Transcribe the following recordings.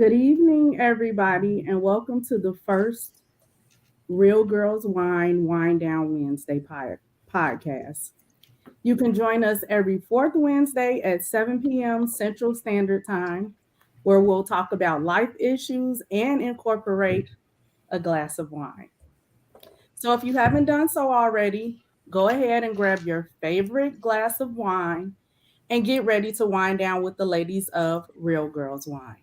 Good evening, everybody, and welcome to the first Real Girls Wine Wine Down Wednesday podcast. You can join us every fourth Wednesday at 7 p.m. Central Standard Time, where we'll talk about life issues and incorporate a glass of wine. So, if you haven't done so already, go ahead and grab your favorite glass of wine and get ready to wind down with the ladies of Real Girls Wine.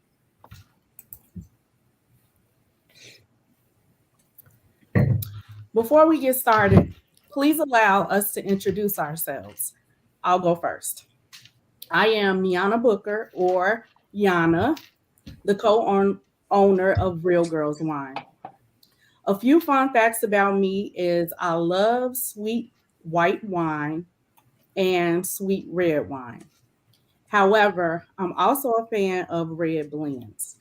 Before we get started, please allow us to introduce ourselves. I'll go first. I am Yana Booker, or Yana, the co-owner of Real Girls Wine. A few fun facts about me is I love sweet white wine and sweet red wine. However, I'm also a fan of red blends.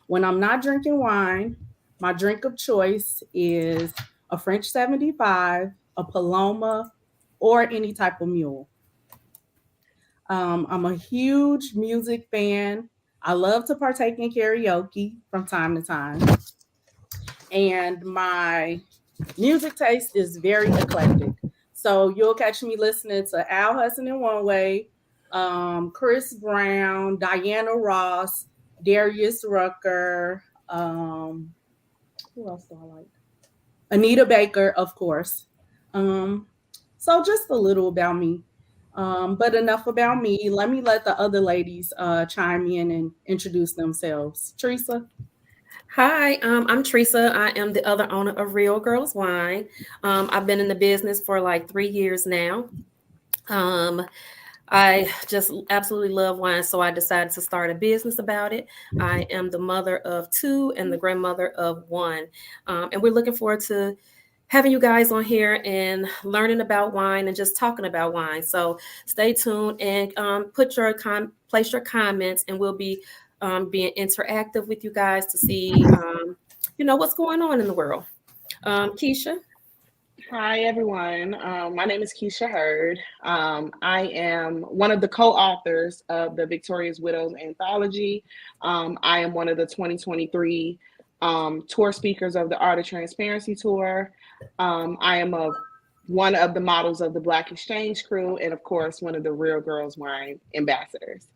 When I'm not drinking wine, my drink of choice is a French 75, a Paloma, or any type of mule. I'm a huge music fan. I love to partake in karaoke from time to time. And my music taste is very eclectic. So you'll catch me listening to Al Hudson in one way, Chris Brown, Diana Ross, Darius Rucker. Who else do I like? Anita Baker, of course. Um, so just a little about me. But enough about me. Let the other ladies chime in and introduce themselves. Teresa. Hi, I'm Teresa. I am the other owner of Real Girls Wine. I've been in the business for like 3 years now. Um, I just absolutely love wine, so I decided to start a business about it. I am the mother of two and the grandmother of one. And we're looking forward to having you guys on here and learning about wine and just talking about wine. So stay tuned and place your comments, and we'll be being interactive with you guys to see, what's going on in the world. Keisha. Hi, everyone. My name is Keisha Hurd. I am one of the co-authors of the Victorious Widows Anthology. I am one of the 2023 tour speakers of the Art of Transparency Tour. I am one of the models of the Black Exchange Crew, and of course, one of the Real Girls Wine ambassadors.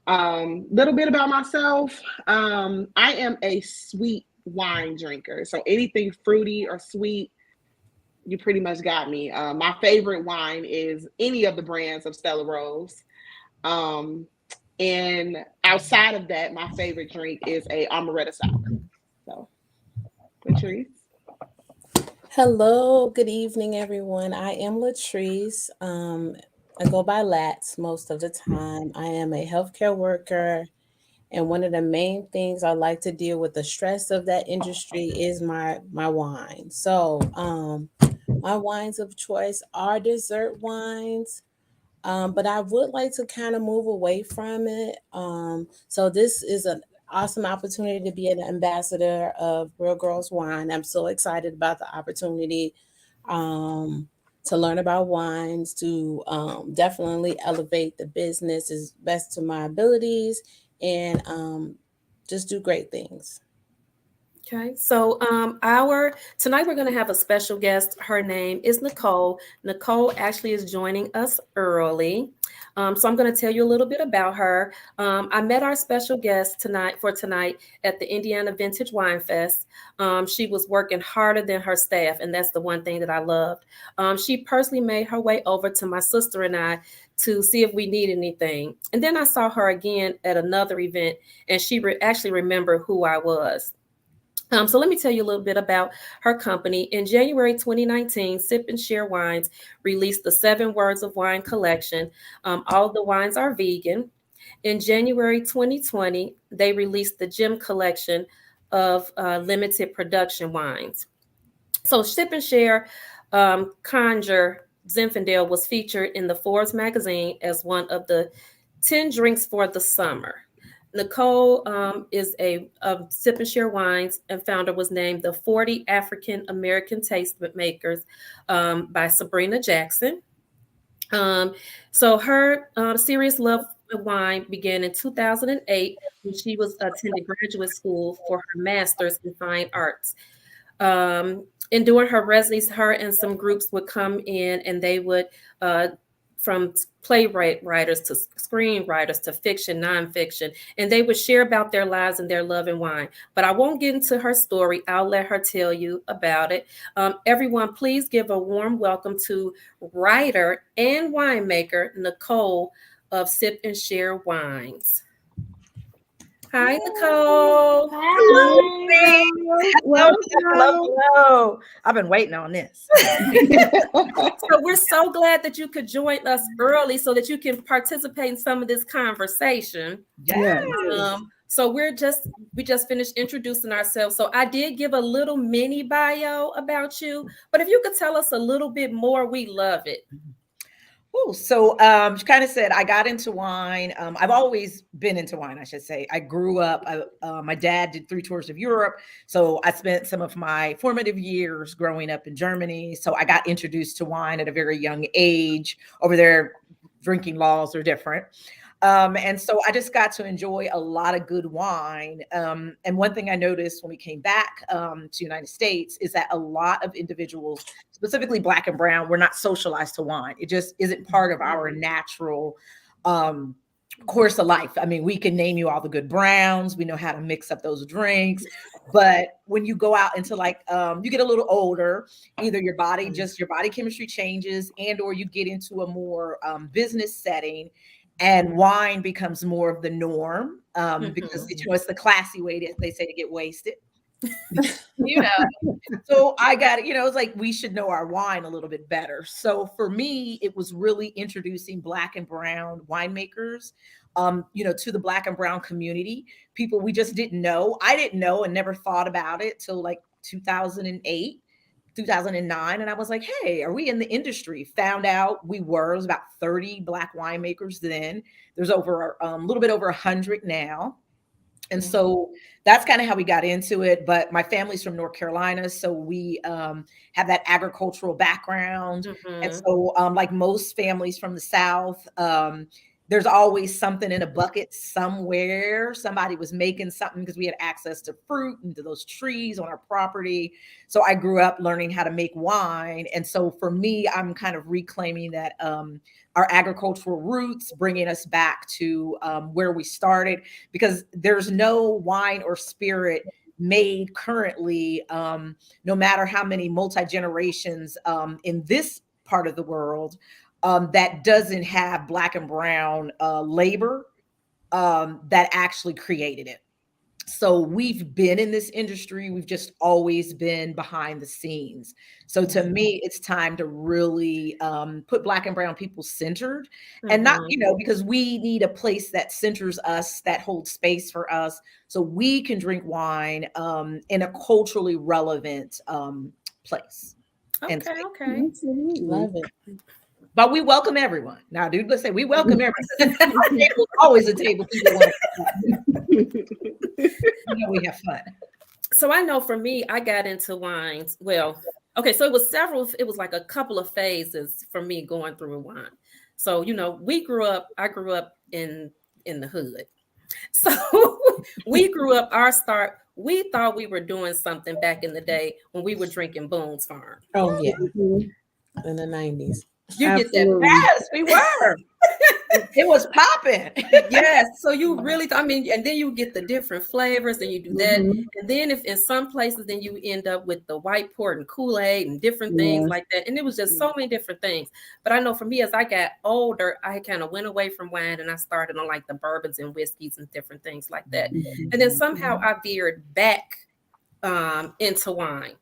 Little bit about myself. I am a sweet wine drinker. So anything fruity or sweet, you pretty much got me. My favorite wine is any of the brands of Stella Rose. And outside of that, my favorite drink is a amaretto sour. So, Latrice. Hello, good evening, everyone. I am Latrice. I go by Lats most of the time. I am a healthcare worker, and one of the main things I like to deal with the stress of that industry is my wine. So, my wines of choice are dessert wines. But I would like to kind of move away from it. So this is an awesome opportunity to be an ambassador of Real Girls Wine. I'm so excited about the opportunity to learn about wines, to definitely elevate the business as best to my abilities, and just do great things. Okay, so our tonight we're going to have a special guest. Her name is Nicole. Nicole actually is joining us early, so I'm going to tell you a little bit about her. I met our special guest tonight at the Indiana Vintage Wine Fest. She was working harder than her staff, and that's the one thing that I loved. She personally made her way over to my sister and I to see if we need anything, and then I saw her again at another event, and she actually remembered who I was. So let me tell you a little bit about her company. In January 2019, Sip and Share Wines released the 7 Words of Wine collection. All of the wines are vegan. In January 2020, they released the Gem collection of limited production wines. So Sip and Share Conjure Zinfandel was featured in the Forbes magazine as one of the 10 drinks for the summer. Nicole is a Sip and Share Wines and founder, was named the 40 African American Taste Makers by Sabrina Jackson. So her serious love wine began in 2008 when she was attending graduate school for her master's in fine arts. And during her residency, her and some groups would come in and they would, from playwright writers to screenwriters to fiction, nonfiction, and they would share about their lives and their love and wine. But I won't get into her story. I'll let her tell you about it. Everyone, please give a warm welcome to writer and winemaker Nicole of Sip and Share Wines. Hi, Nicole. Hi. Hello. I've been waiting on this. So we're so glad that you could join us early so that you can participate in some of this conversation. Yes. So we just finished introducing ourselves. So I did give a little mini bio about you, but if you could tell us a little bit more, we love it. Oh, so she kind of said I got into wine. I've always been into wine, I should say. I grew up, my dad did 3 tours of Europe. So I spent some of my formative years growing up in Germany. So I got introduced to wine at a very young age. Over there, drinking laws are different. And so I just got to enjoy a lot of good wine. And one thing I noticed when we came back to the United States is that a lot of individuals, specifically Black and brown, were not socialized to wine. It just isn't part of our natural course of life. I mean, we can name you all the good browns. We know how to mix up those drinks. But when you go out into like, you get a little older, either your body chemistry changes and or you get into a more business setting. And wine becomes more of the norm because it's the classy way they say to get wasted. So I got it. It's like we should know our wine a little bit better. So for me, it was really introducing Black and brown winemakers, to the Black and brown community. People we just didn't know. I didn't know and never thought about it till like 2008. 2009, and I was like, hey, are we in the industry? Found out it was about 30 Black winemakers then. There's over a little bit over 100 now. And so that's kind of how we got into it. But my family's from North Carolina, so we have that agricultural background. And so like most families from the South, there's always something in a bucket somewhere. Somebody was making something because we had access to fruit and to those trees on our property. So I grew up learning how to make wine. And so for me, I'm kind of reclaiming that our agricultural roots, bringing us back to where we started, because there's no wine or spirit made currently, no matter how many multi-generations in this part of the world, that doesn't have Black and brown labor that actually created it. So we've been in this industry. We've just always been behind the scenes. So to me, it's time to really put Black and brown people centered and not, because we need a place that centers us, that holds space for us so we can drink wine in a culturally relevant place. Okay. Absolutely. Love it. But we welcome everyone. Now, dude, let's say we welcome everyone. Our table is always a table people want to we have fun. So I know for me, I got into wines. Well, okay, so it was like a couple of phases for me going through wine. So, I grew up in the hood. So we grew up, we thought we were doing something back in the day when we were drinking Boone's Farm. Oh, yeah. In the 90s. You Absolutely. get that? Yes, we were. It was popping. Yes. So you really, and then you get the different flavors and you do that. And then if in some places, then you end up with the white port and Kool-Aid and different things like that. And it was just so many different things. But I know for me, as I got older, I kind of went away from wine and I started on like the bourbons and whiskeys and different things like that. And then somehow I veered back into wine.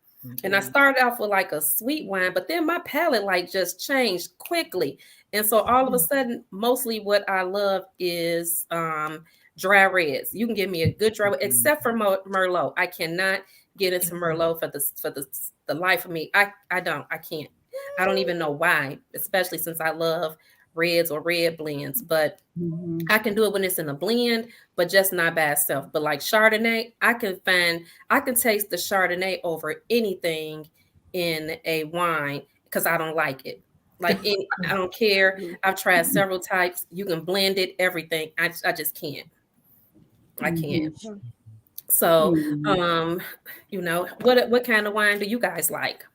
And I started off with like a sweet wine, but then my palate like just changed quickly. And so all of a sudden, mostly what I love is dry reds. You can give me a good dry, except for Merlot. I cannot get into Merlot for the life of me. I can't. I don't even know why, especially since I love reds or red blends, but I can do it when it's in a blend, but just not by itself. But like Chardonnay, I can taste the Chardonnay over anything in a wine because I don't like it. Like I don't care. Mhm. I've tried several types. You can blend it, everything. I just can't. I can't. Mhm. So, Mhm. what kind of wine do you guys like?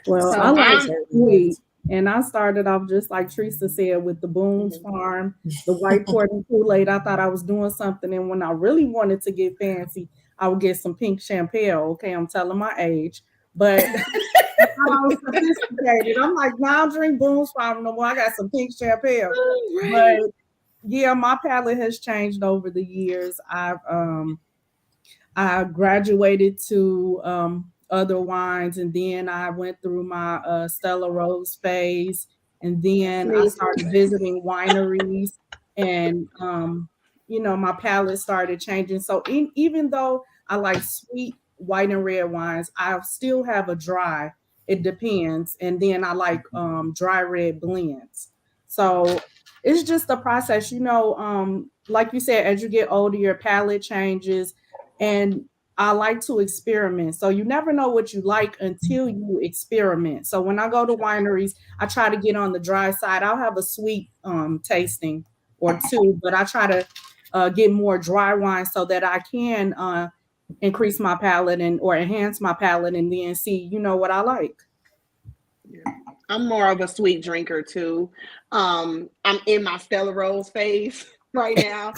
Well, So I like I'm sweet, and I started off just like Teresa said with the Boone's Mhm. Farm, the white port and Kool-Aid. I thought I was doing something, and when I really wanted to get fancy, I would get some pink champagne. Okay, I'm telling my age, but I thought I was sophisticated. I'm like, now I don't drink Boone's Farm no more. I got some pink champagne. But Right. yeah, my palate has changed over the years. I graduated to other wines, and then I went through my Stella Rose phase, and then I Me too. started visiting wineries, and my palate started changing. So even though I like sweet white and red wines, I still have a dry. It depends, and then I like dry red blends. So it's just a process, like you said, as you get older, your palate changes, and I like to experiment. So you never know what you like until you experiment. So when I go to wineries, I try to get on the dry side. I'll have a sweet tasting or two, but I try to get more dry wine so that I can increase my palate and or enhance my palate, and then see, what I like. Yeah. I'm more of a sweet drinker too. I'm in my Stella Rose phase right now.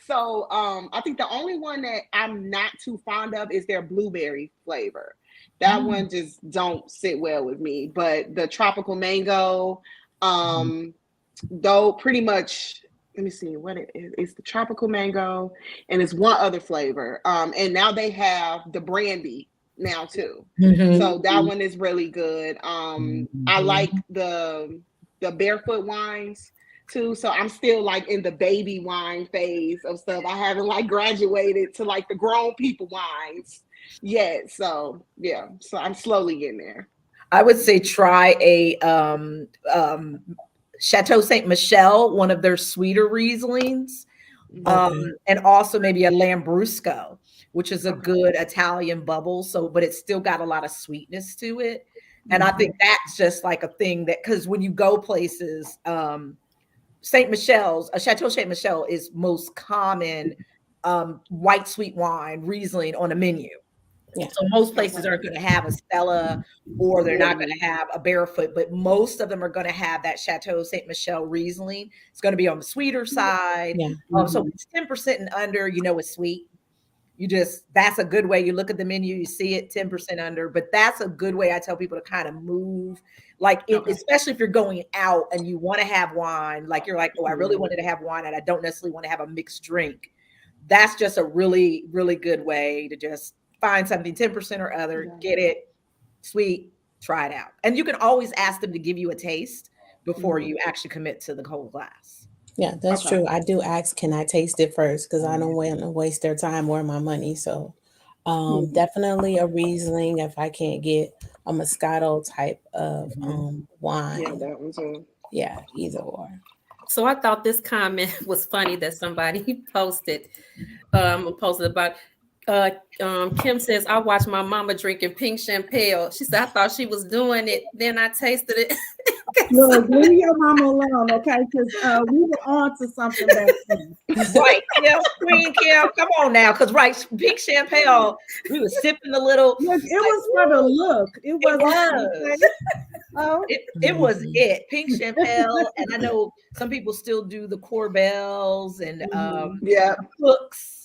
So I think the only one that I'm not too fond of is their blueberry flavor. That one just don't sit well with me. But the tropical mango, though pretty much, let me see what it is. It's the tropical mango and it's one other flavor. And now they have the brandy now too. Mhm. So that one is really good. I like the barefoot wines too. So I'm still like in the baby wine phase of stuff. I haven't like graduated to like the grown people wines yet. So yeah. So I'm slowly getting there. I would say try a Chateau Saint Michelle, one of their sweeter Rieslings, Okay. and also maybe a Lambrusco, which is a Okay. good Italian bubble. So, but it's still got a lot of sweetness to it. And I think that's just like a thing that, because when you go places, Saint Michelle's, a Chateau Saint Michelle is most common white sweet wine Riesling on a menu. Yeah. So most places Okay. aren't going to have a Stella, or they're not going Yeah. to have a Barefoot, but most of them are going to have that Chateau Saint Michelle Riesling. It's going to be on the sweeter side. Yeah. So it's 10% and under, it's sweet. That's a good way. You look at the menu, you see it 10% under, but that's a good way. I tell people to kind of move, like Okay. especially if you're going out and you want to have wine, like you're like, oh, I really wanted to have wine and I don't necessarily want to have a mixed drink. That's just a really, really good way to just find something 10% or other, Yeah. get it sweet, try it out. And you can always ask them to give you a taste before you actually commit to the whole glass. Yeah, that's Okay. true. I do ask, can I taste it first? Because I don't want to waste their time or my money. So definitely a Riesling if I can't get a Moscato type of Yeah, wine. that one too. Yeah, either or. So I thought this comment was funny that somebody posted about Kim says, I watched my mama drinking pink champagne. She said, I thought she was doing it. Then I tasted it. Look, leave your mama alone, okay? Because we were on to something back then. Right, Kim, Queen Kim, come on now, because pink champagne, we were sipping a little. Look, it was for the look. It wasn't was. Oh. It was it. Pink champagne, and I know some people still do the Corbels and Yeah. Cooks.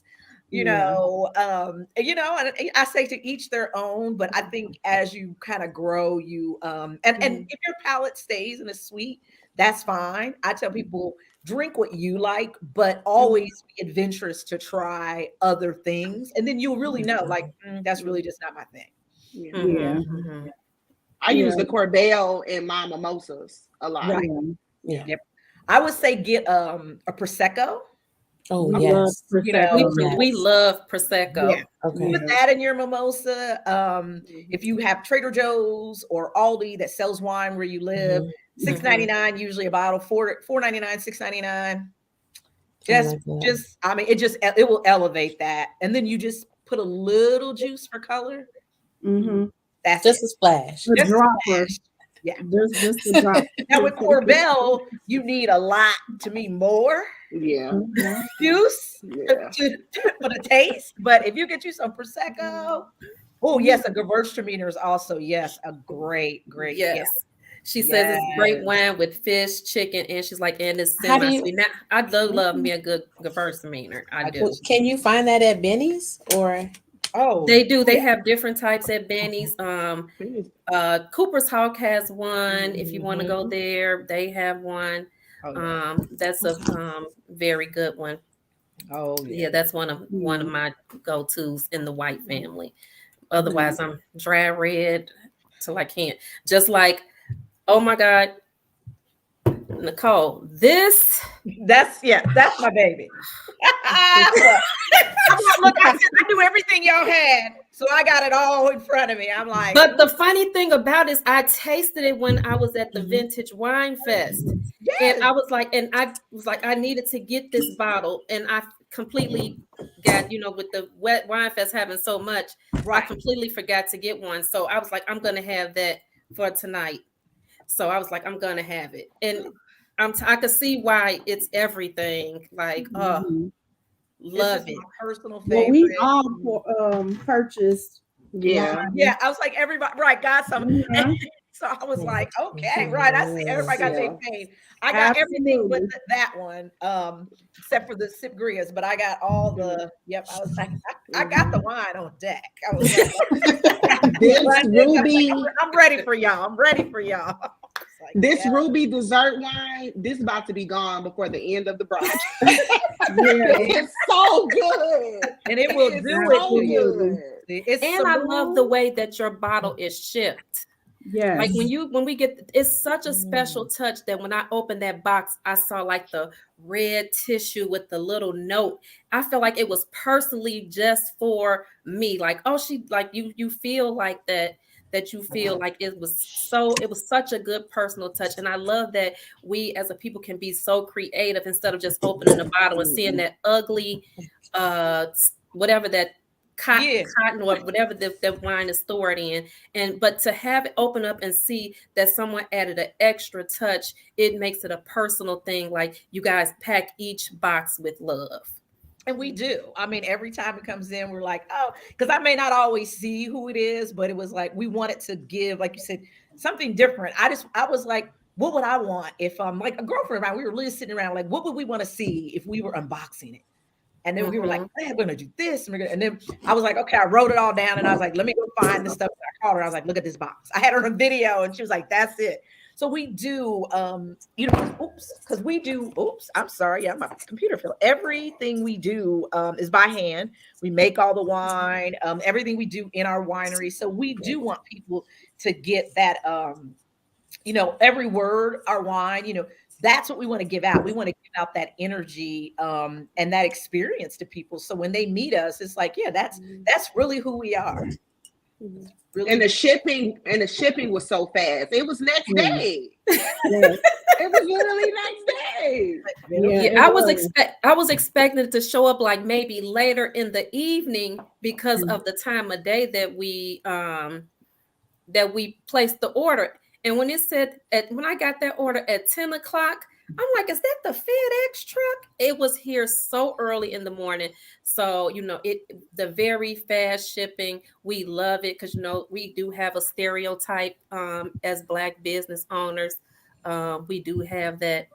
Yeah. And I say to each their own, but I think as you kind of grow, you and if your palate stays and is sweet, that's fine. I tell people drink what you like, but always be adventurous to try other things, and then you'll really know, like, that's really just not my thing. Yeah. Yeah. Mhm. I use the Corbel in my mimosas a lot. Right. Yeah. Yep. I would say get a Prosecco. Oh, We yes. love Prosecco. We love Prosecco. Yeah. Okay. Put that in your mimosa. If you have Trader Joe's or Aldi that sells wine where you live, $6.99 usually a bottle, $4.99, $6.99. It will elevate that, and then you just put a little juice for color. Mm-hmm. That's Just it. a splash. A Just a dropper. splash. Yeah. Just a drop. Now with Corbel, you need a lot, to me, more Yeah. Mhm. juice Yeah. for the taste. But if you get you some Prosecco, oh yes, a Gewürztraminer is also a great Yes. gift. She says it's great Yes. wine with fish, chicken, and she's like, and it's How do semi-sweet. Now, I do love me a good Gewürztraminer. I do. Can you find that at Benny's or? Oh, They do. They have different types at Benny's. Benny's. Cooper's Hawk has one. If you want to Mhm. go there, they have one. oh yeah. That's a very good one. Oh Yeah, that's one of my go-tos in the white family. Mm-hmm. Otherwise, I'm dry red till I can't. Just like, oh my God, Nicole, this That's my baby. Look, I knew everything y'all had, so I got it all in front of me. I'm like, but the funny thing about it is I tasted it when I was at the Mhm. Vintage Wine Fest. yes. And I was like, I needed to get this bottle. And I completely got, with the Wet Wine Fest having so much, I right. completely forgot to get one. So I was like, I'm going to have that for tonight. So I was like, I'm going to have it. And I could see why it's everything. Like, oh, Mhm. love This is it. my personal Well, favorite. we all purchased. Yeah. wine. Yeah, I was like, everybody, right, got some. Mhm. So I was like, okay, right. I see everybody got their pain. I got everything but Absolutely. that one, except for the Sip Grias, but I got all the, I was like, I got the wine on deck. I was like, This ruby, I'm ready for y'all. I'm ready for y'all. It's like, this yeah. ruby dessert wine, this about to be gone before the end of the broadcast. Yeah. It's so good. And it will It's do so it. good. It's And I love the smooth. way that your bottle is shipped. Yes. Like when we get, it's such a special touch that when I opened that box, I saw like the red tissue with the little note. I feel like it was personally just for me. Like, oh, you feel like that you feel like it was such a good personal touch. And I love that we as a people can be so creative instead of just opening the bottle and seeing that ugly, whatever that cotton or whatever the wine is stored in, but to have it open up and see that someone added an extra touch, it makes it a personal thing. Like you guys pack each box with love. And we do. I mean, every time it comes in, we're like, oh, because I may not always see who it is, but it was like we wanted to give, like you said, something different. I was like, what would I want if like a girlfriend of mine, we were really sitting around like, what would we want to see if we were unboxing it? And then we were like, hey, we're gonna do this, and then I was like, okay, I wrote it all down, and I was like, let me go find the stuff. I called her, I was like, look at this box. I had her on a video, and she was like, that's it. So we do, I'm sorry, yeah, my computer fell. Everything we do is by hand. We make all the wine, everything we do in our winery. So we do want people to get that, every word, our wine, that's what we want to give out. We want to give out that energy and that experience to people. So when they meet us, it's like, yeah, that's really who we are. Really. And the shipping was so fast. It was next day. Yes. It was literally next day. Yeah, I was expecting it to show up like maybe later in the evening because of the time of day that we placed the order. And when it said when I got that order at 10 o'clock, I'm like, is that the FedEx truck? It was here so early in the morning. So, the very fast shipping, we love it because, we do have a stereotype as Black business owners. We do have that.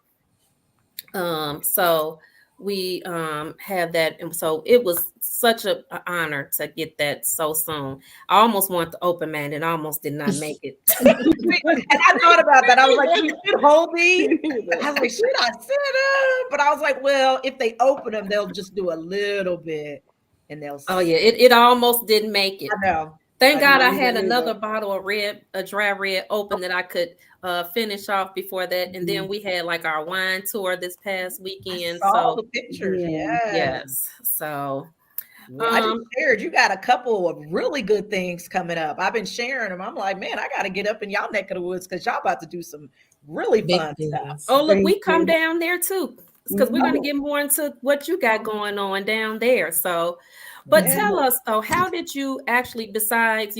So we have that. And so it was such an honor to get that so soon. I almost wanted to open man and almost did not make it. And I thought about that. I was like, we should hold these. I was like, should I set them? But I was like, well, if they open them, they'll just do a little bit and they'll. Oh yeah, it almost didn't make it. I know. Thank God I had another bottle of a dry red open that I could finish off before that. And then we had like our wine tour this past weekend. I saw so the pictures. yes. So I just shared. You got a couple of really good things coming up. I've been sharing them. I'm like, man, I got to get up in y'all neck of the woods because y'all about to do some really fun stuff. Oh, look, we come down there too because we're going to get more into what you got going on down there. So, but tell us though, how did you actually, besides,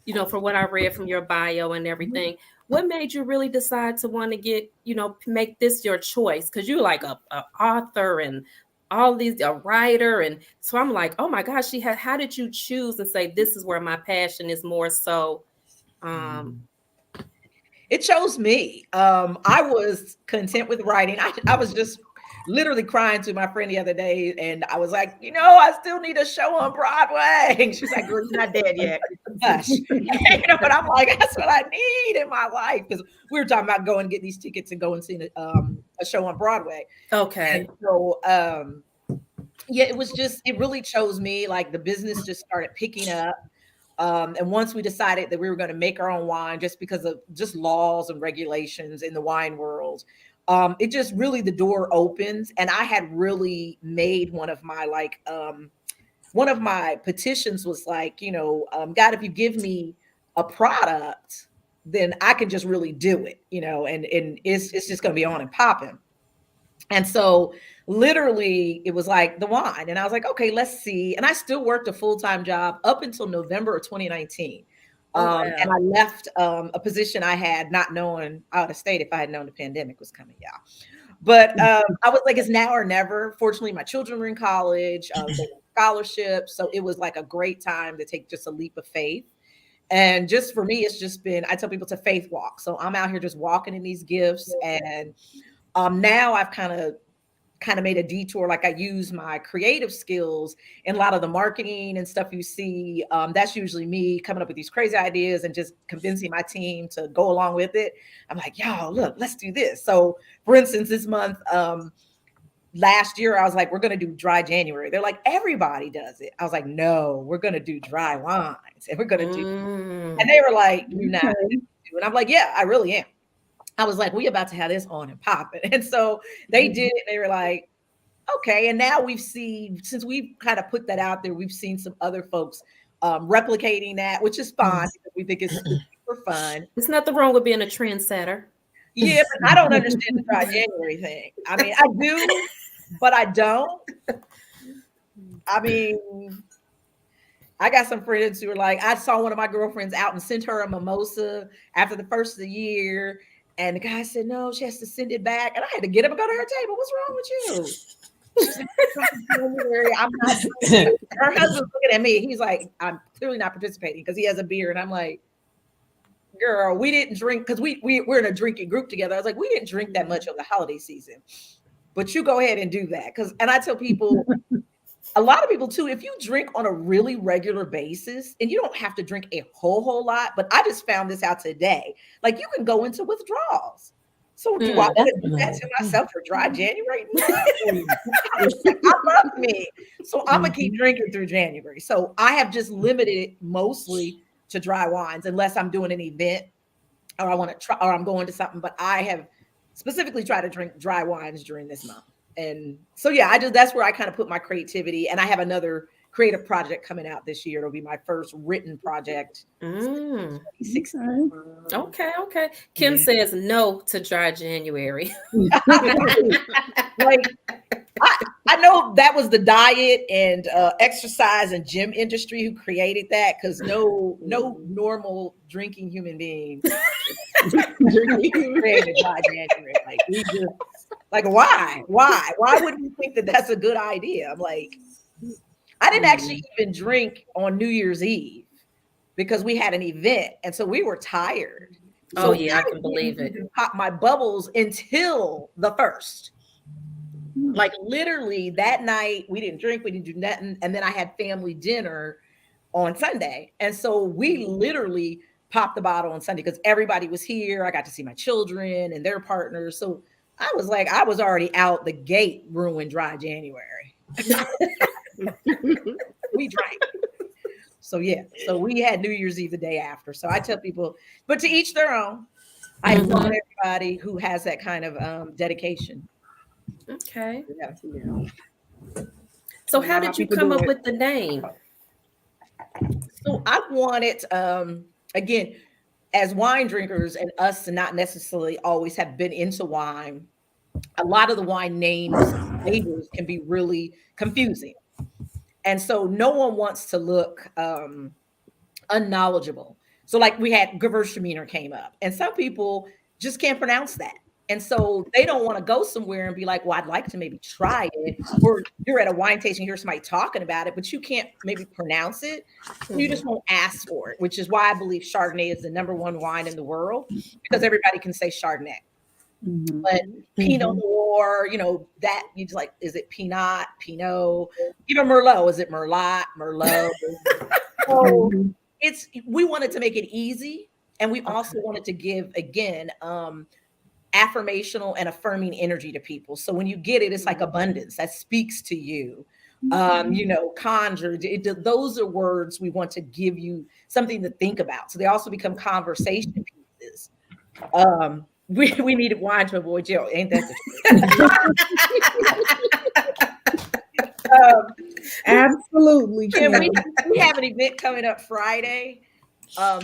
you know, from what I read from your bio and everything, what made you really decide to want to get, you know, make this your choice? Because you're like a author and all these, a writer. And so I'm like, oh my gosh, how did you choose and say, this is where my passion is more so? It chose me. I was content with writing. I was just literally crying to my friend the other day, and I was like, you know, I still need a show on Broadway. And she's like, girl, you're not dead yet. Hush. You know, but I'm like, that's what I need in my life, because we were talking about going and get these tickets and go and see a show on Broadway. Okay. And so yeah, it really chose me. Like the business just started picking up. And once we decided that we were going to make our own wine, just because of just laws and regulations in the wine world, it just really, the door opens. And I had really made one of my petitions was like, you know, God, if you give me a product, then I can just really do it, you know, and it's just going to be on and popping. And so literally it was like the wine. And I was like, okay, let's see. And I still worked a full-time job up until November of 2019. Wow. And I left a position I had, not knowing out of state if I had known the pandemic was coming, yeah. But I was like, it's now or never. Fortunately, my children were in college, they were scholarships. So it was like a great time to take just a leap of faith. And just for me, it's just been, I tell people, it's a faith walk. So I'm out here just walking in these gifts. And now I've kind of made a detour. Like I use my creative skills in a lot of the marketing and stuff you see. That's usually me coming up with these crazy ideas and just convincing my team to go along with it. I'm like, y'all, look, let's do this. So for instance, this month, last year, I was like, we're going to do dry January. They're like, everybody does it. I was like, no, we're going to do dry wines. And we're going to do, and they were like, you're not. And I'm like, yeah, I really am. I was like, we about to have this on and popping. And so they did it. They were like, okay. And now we've seen, since we've kind of put that out there, we've seen some other folks replicating that, which is fine because we think it's super fun. There's nothing wrong with being a trendsetter. Yeah, but I don't understand the dry January thing. I mean, I do, but I don't. I mean, I got some friends who were like, I saw one of my girlfriends out and sent her a mimosa after the first of the year. And the guy said, no, she has to send it back. And I had to get up and go to her table. What's wrong with you? She's like, I'm not. Her husband's looking at me. He's like, I'm clearly not participating because he has a beer. And I'm like, girl, we didn't drink because we're in a drinking group together. I was like, we didn't drink that much over the holiday season. But you go ahead and do that. And I tell people, a lot of people too, if you drink on a really regular basis, and you don't have to drink a whole lot, but I just found this out today. Like you can go into withdrawals. So do I want to do that to myself for dry January? No. I love me. So I'm gonna keep drinking through January. So I have just limited it mostly to dry wines, unless I'm doing an event or I want to try, or I'm going to something, but I have specifically tried to drink dry wines during this month. And so, yeah, that's where I kind of put my creativity. And I have another creative project coming out this year. It'll be my first written project. Okay. Kim says no to dry January. Like, I know that was the diet and exercise and gym industry who created that, because no normal drinking human being created dry January. Like we just. Like, why would we think that that's a good idea? I'm like, I didn't actually even drink on New Year's Eve because we had an event. And so we were tired. Oh, yeah, I can believe it. Pop my bubbles until the 1st. Like literally that night, we didn't drink, we didn't do nothing. And then I had family dinner on Sunday. And so we literally popped the bottle on Sunday because everybody was here. I got to see my children and their partners. So I was like, I was already out the gate ruined dry January. We drank. So yeah, so we had New Year's Eve the day after. So I tell people, but to each their own. I applaud everybody who has that kind of dedication. Okay. Yeah. So how did you come up with the name? So I wanted, again, as wine drinkers and us to not necessarily always have been into wine, a lot of the wine names, labels can be really confusing. And so no one wants to look unknowledgeable. So like we had Gewürztraminer came up, and some people just can't pronounce that. And so they don't want to go somewhere and be like, well, I'd like to maybe try it. Or you're at a wine tasting, you hear somebody talking about it, but you can't maybe pronounce it. So you just won't ask for it, which is why I believe Chardonnay is the #1 wine in the world, because everybody can say Chardonnay. Mhm. But Pinot Noir, you know, that you just like, is it Pinot, Pinot, even Merlot? Is it Merlot? So we wanted to make it easy. And we also wanted to give, again, affirmational and affirming energy to people. So when you get it, it's like abundance that speaks to you. You know, conjure. Those are words we want to give you something to think about. So they also become conversation pieces. We needed wine to avoid jail. Ain't that the truth? Absolutely. And we have an event coming up Friday.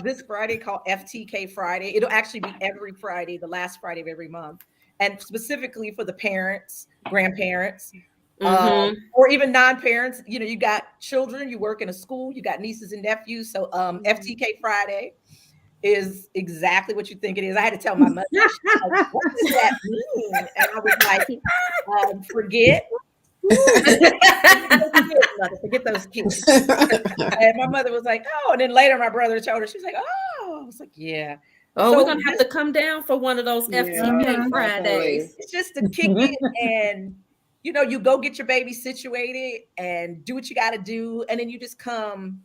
This Friday called FTK Friday. It'll actually be every Friday, the last Friday of every month, and specifically for the parents, grandparents, or even non-parents. You know, you got children, you work in a school, you got nieces and nephews. So FTK Friday is exactly what you think it is. I had to tell my mother, she's like, what does that mean? And I was like, forget. Forget those kids. And my mother was like, oh, and then later my brother told her, she was like, oh, I was like, yeah. Oh, So we're gonna have to come down for one of those FTK Fridays. It's just to kick it, and you know, you go get your baby situated and do what you got to do, and then you just come,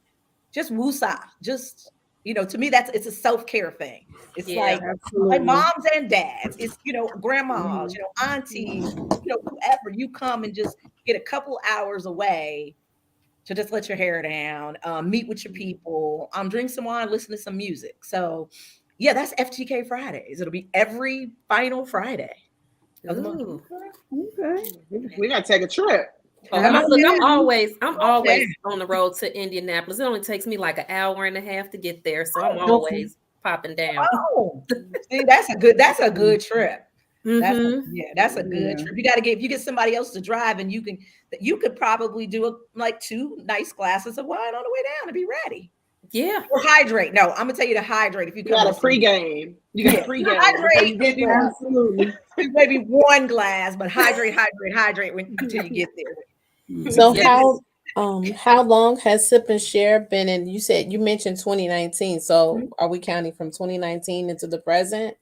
just woosah, just, you know, to me it's a self-care thing. It's like moms and dads, it's, you know, grandmas, you know, aunties, you know, whoever, you come and just get a couple hours away to just let your hair down, meet with your people, drink some wine, listen to some music. So yeah, that's FTK Fridays. It'll be every final Friday of the month. Okay. We gotta take a trip. I'm always on the road to Indianapolis. It only takes me like an hour and a half to get there, so I'm always popping down. Oh, see, that's a good trip. That's a good trip. You got to if you get somebody else to drive, and you could probably do like 2 nice glasses of wine on the way down to be ready. Yeah. Or hydrate. No, I'm gonna tell you to hydrate. If you got a pregame. You got a pregame. Hydrate. Absolutely. Maybe 1 glass, but hydrate until you get there. So how long has Sip and Share been in? You mentioned 2019. So are we counting from 2019 into the present?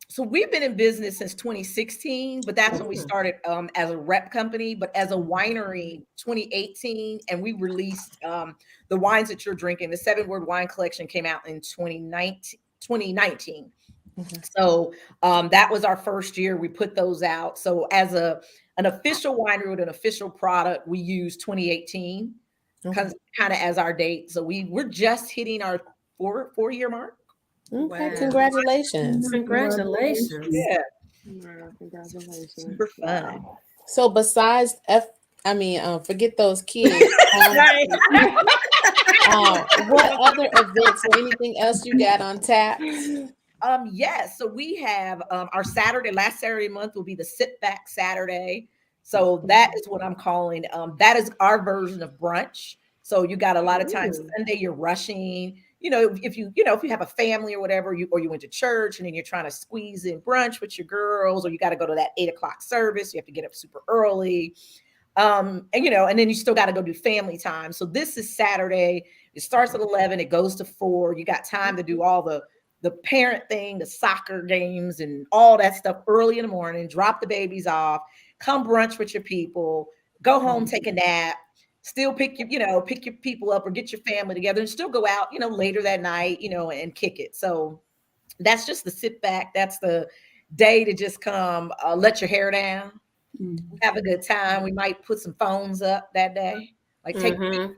So we've been in business since 2016, but that's when we started as a rep company. But as a winery, 2018, and we released the wines that you're drinking. The 7 Word Wine Collection came out in 2019. So that was our first year. We put those out. So as an official winery with an official product, we use 2018 kind of as our date. So we're just hitting our 4-year mark. Okay, wow. Congratulations. Yeah. Congratulations. Super fun. So besides forget those kids. What other events or anything else you got on tap? Yes. So we have our last Saturday month will be the Sit Back Saturday. So that is what I'm calling. That is our version of brunch. So you got a lot of times Sunday you're rushing. You know, if you have a family or whatever, you went to church and then you're trying to squeeze in brunch with your girls, or you got to go to that 8:00 service. You have to get up super early. And then you still got to go do family time. So this is Saturday. It starts at 11. It goes to 4. You got time to do all the parent thing, the soccer games and all that stuff early in the morning, drop the babies off, come brunch with your people, go home, take a nap, still pick your people up or get your family together and still go out, later that night, and kick it. So that's just the sit back. That's the day to just come, let your hair down, have a good time. We might put some phones up that day. Like take your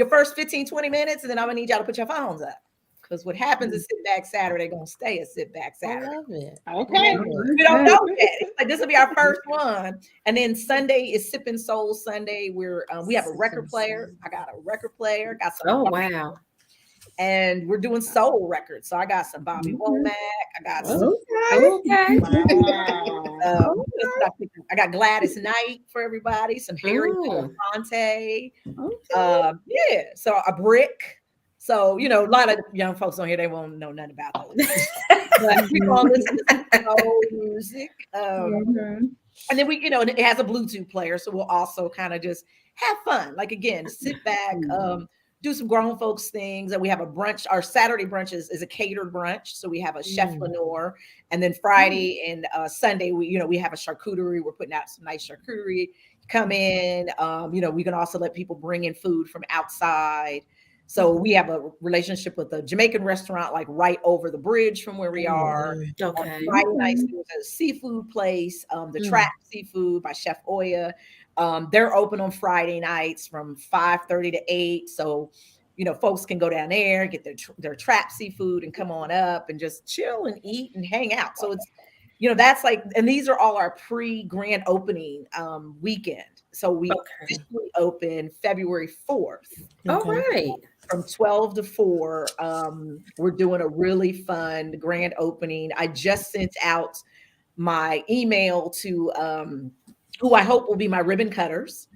first 15, 20 minutes, and then I'm gonna need y'all to put your phones up. Because what happens is Sit Back Saturday gonna stay a Sit Back Saturday. I love it. Okay. We don't know yet. Like this will be our first one. And then Sunday is Sipping Soul Sunday. We have a record player. I got a record player. Got some. Oh wow. And we're doing soul records. So I got some Bobby Womack. I got some. Okay. Wow. I got Gladys Knight for everybody. Some Harry Belafonte. So a brick. So, you know, a lot of young folks on here, they won't know nothing about those. But we're going to listen to some old music. Mhm. And then we, you know, and it has a Bluetooth player. So we'll also kind of just have fun. Like, again, sit back, do some grown folks things. And we have a brunch. Our Saturday brunch is a catered brunch. So we have a chef Lenore. And then Friday and Sunday, we have a charcuterie. We're putting out some nice charcuterie. Come in. We can also let people bring in food from outside. So we have a relationship with a Jamaican restaurant, like right over the bridge from where we are. Okay. Friday nights, there's a seafood place, the Trap Seafood by Chef Oya. They're open on Friday nights from 5:30 to 8. So, folks can go down there, get their trap seafood and come on up and just chill and eat and hang out. So it's, that's like, and these are all our pre-grand opening weekend. So we officially open February 4th. All right. From 12 to 4. We're doing a really fun grand opening. I just sent out my email to who I hope will be my ribbon cutters.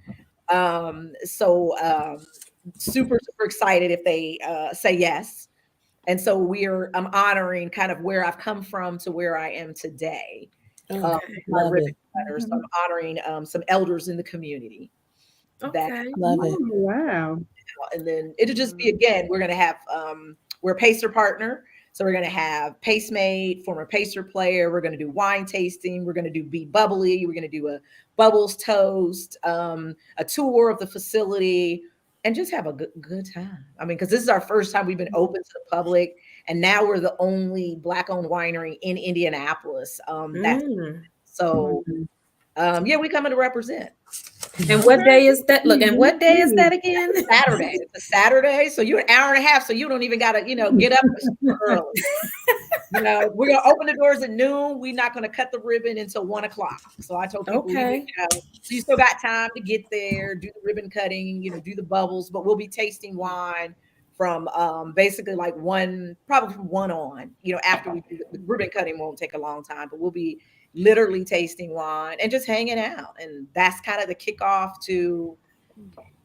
Super, super excited if they say yes. And so I'm honoring kind of where I've come from to where I am today. My ribbon cutters. So I'm honoring some elders in the community. Okay. Love it. Oh, wow. And then it'll just be, again, we're going to have, we're a Pacer partner. So we're going to have Pacemate, former Pacer player. We're going to do wine tasting. We're going to do Be Bubbly. We're going to do a Bubbles Toast, a tour of the facility, and just have a good time. I mean, because this is our first time we've been open to the public. And now we're the only Black-owned winery in Indianapolis. We coming to represent. And what day is that? Look, and what day is that again? Saturday. It's a Saturday. So you're an hour and a half. So you don't even got to, get up super early. We're going to open the doors at noon. We're not going to cut the ribbon until 1:00. So I told people, so you still got time to get there, do the ribbon cutting, do the bubbles, but we'll be tasting wine from basically like probably from 1 on, after we do the ribbon cutting won't take a long time, but we'll be literally tasting wine and just hanging out. And that's kind of the kickoff to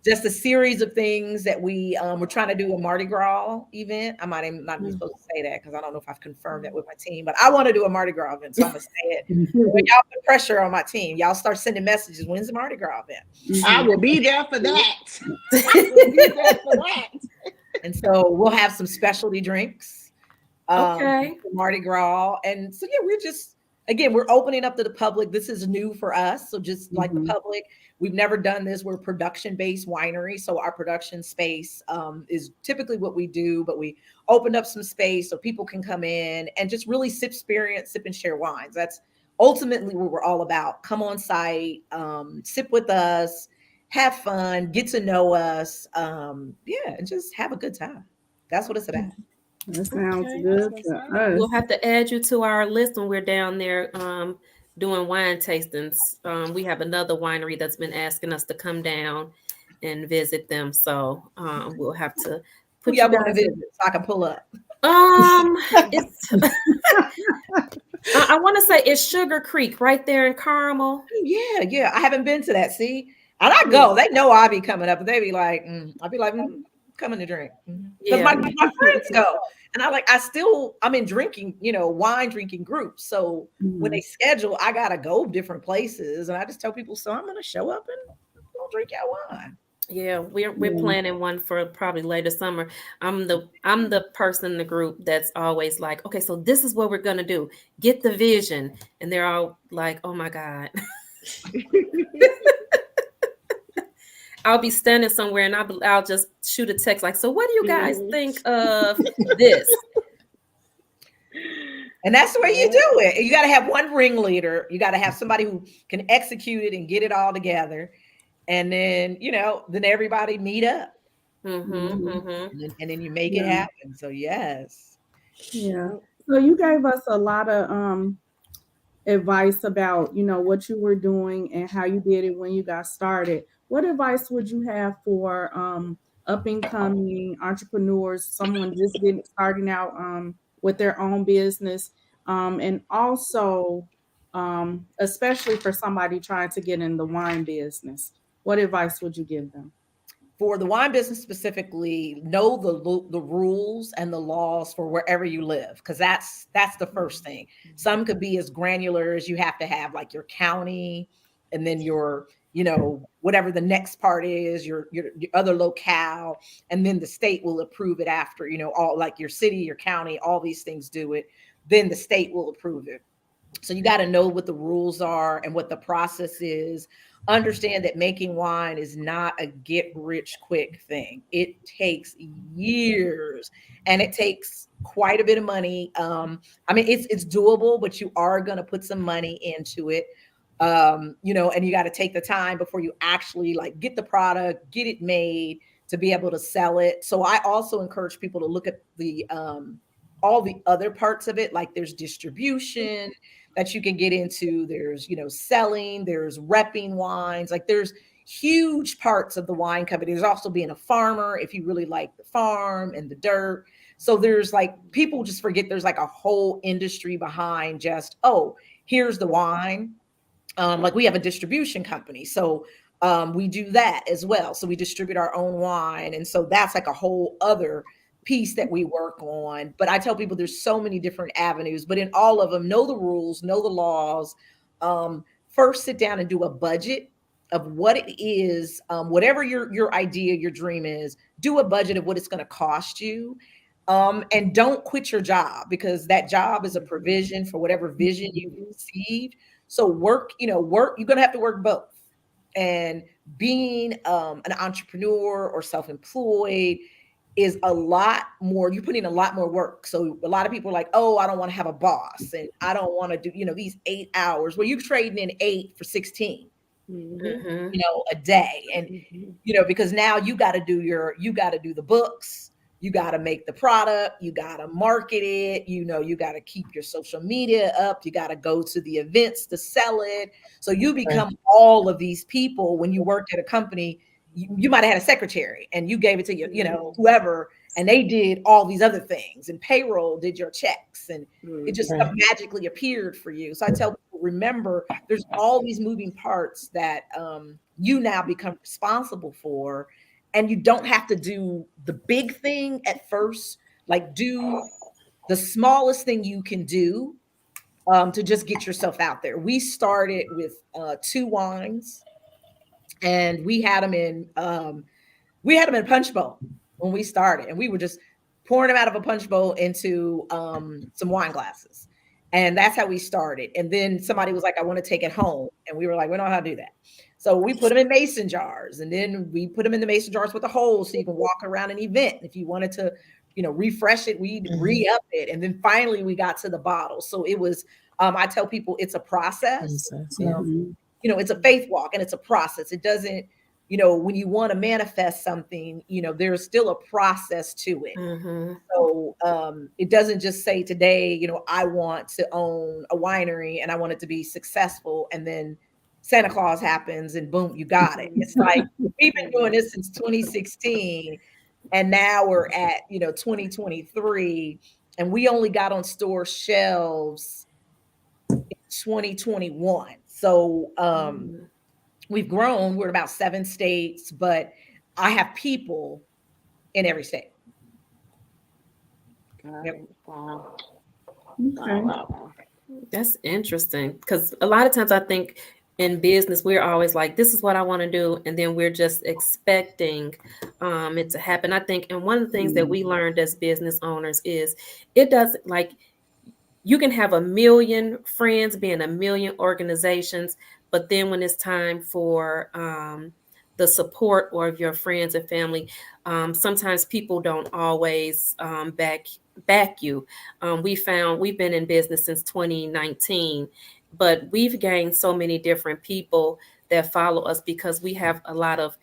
just a series of things that we're trying to do a Mardi Gras event. I might not be supposed to say that because I don't know if I've confirmed that with my team, but I want to do a Mardi Gras event. So I'm going to say it. When y'all put pressure on my team, y'all start sending messages. When's the Mardi Gras event? I will be there for that. I will be there for that. And so we'll have some specialty drinks. Okay. For Mardi Gras. And so, we're just, again, we're opening up to the public. This is new for us. So just like the public, we've never done this. We're a production-based winery. So our production space is typically what we do, but we opened up some space so people can come in and just really sip and share wines. That's ultimately what we're all about. Come on site, sip with us, have fun, get to know us. And just have a good time. That's what it's about. That sounds good to us. We'll have to add you to our list when we're down there doing wine tastings. We have another winery that's been asking us to come down and visit them. So we'll have to put you guys in so I can pull up. It's I want to say it's Sugar Creek right there in Carmel. Yeah. I haven't been to that. See, and I go. They know I'll be coming up, but they be like, I'll be like, coming to drink. Because my friends go. And I'm in drinking, wine drinking groups. So when they schedule, I got to go different places. And I just tell people, so I'm going to show up and go drink your wine. Yeah, we're planning one for probably later summer. I'm the person in the group that's always like, okay, so this is what we're going to do. Get the vision. And they're all like, oh my God. I'll be standing somewhere and I'll just shoot a text like, so what do you guys think of this? And that's the way you do it. You got to have one ringleader. You got to have somebody who can execute it and get it all together. And then, then everybody meet up. And then you make it happen. So, yes. Yeah. So you gave us a lot of advice about, what you were doing and how you did it when you got started. What advice would you have for up and coming entrepreneurs, someone just starting out with their own business, and also especially for somebody trying to get in the wine business? What advice would you give them? for the wine business specifically, know the rules and the laws for wherever you live, because that's the first thing. Some could be as granular as you have to have like your county, and then your, you know, whatever the next part is, your other locale, and then the state will approve it after, you know, all like your city, your county, all these things do it. Then the state will approve it. So you got to know what the rules are and what the process is. Understand that making wine is not a get rich quick thing. It takes years, and it takes quite a bit of money. I mean, it's doable, but you are going to put some money into it. You know, and you got to take the time before you actually like get the product, get it made to be able to sell it. So I also encourage people to look at the all the other parts of it. Like there's distribution that you can get into. There's, you know, selling, there's repping wines. Like there's huge parts of the wine company. There's also being a farmer if you really like the farm and the dirt. So there's like, people just forget there's like a whole industry behind just, oh, here's the wine. Like we have a distribution company. So we do that as well. So we distribute our own wine. And so that's like a whole other piece that we work on. But I tell people there's so many different avenues, but in all of them, know the rules, know the laws. First, sit down and do a budget of what it is, whatever your idea, your dream is, do a budget of what it's going to cost you. And don't quit your job, because that job is a provision for whatever vision you received. So work, you're going to have to work both. And being an entrepreneur or self-employed is a lot more, you're putting a lot more work. So a lot of people are like, oh, I don't want to have a boss, and I don't want to do, these 8 hours where you're trading in 8 for 16, a day. And, because now you got to do the books, you got to make the product, you got to market it, you got to keep your social media up, you got to go to the events to sell it. So you become all of these people. When you worked at a company, you might have had a secretary and you gave it to your, whoever, and they did all these other things, and payroll did your checks, and it just magically appeared for you. So I tell people, remember, there's all these moving parts that you now become responsible for, and you don't have to do the big thing at first. Like, do the smallest thing you can do to just get yourself out there. We started with 2 wines. And we had them in punch bowl when we started, and we were just pouring them out of a punch bowl into some wine glasses, and that's how we started. And then somebody was like, "I want to take it home," and we were like, "We don't know how to do that." So we put them in mason jars, and then we put them in the mason jars with a hole so you can walk around an event. If you wanted to, refresh it, we'd re-up it, and then finally we got to the bottle. So it was. I tell people it's a process. It's a faith walk, and it's a process. It doesn't, when you want to manifest something, there's still a process to it. So it doesn't just say today, I want to own a winery and I want it to be successful, and then Santa Claus happens and boom, you got it. It's like, we've been doing this since 2016, and now we're at, 2023, and we only got on store shelves in 2021. So we've grown. We're in about 7 states, but I have people in every state. Yep. Wow. Okay. Wow. That's interesting, because a lot of times I think in business, we're always like, this is what I want to do. And then we're just expecting it to happen. I think, and one of the things that we learned as business owners is it doesn't, like, you can have 1 million friends, be in 1 million organizations, but then when it's time for the support or of your friends and family, sometimes people don't always back you. We've been in business since 2019, but we've gained so many different people that follow us because we have a lot of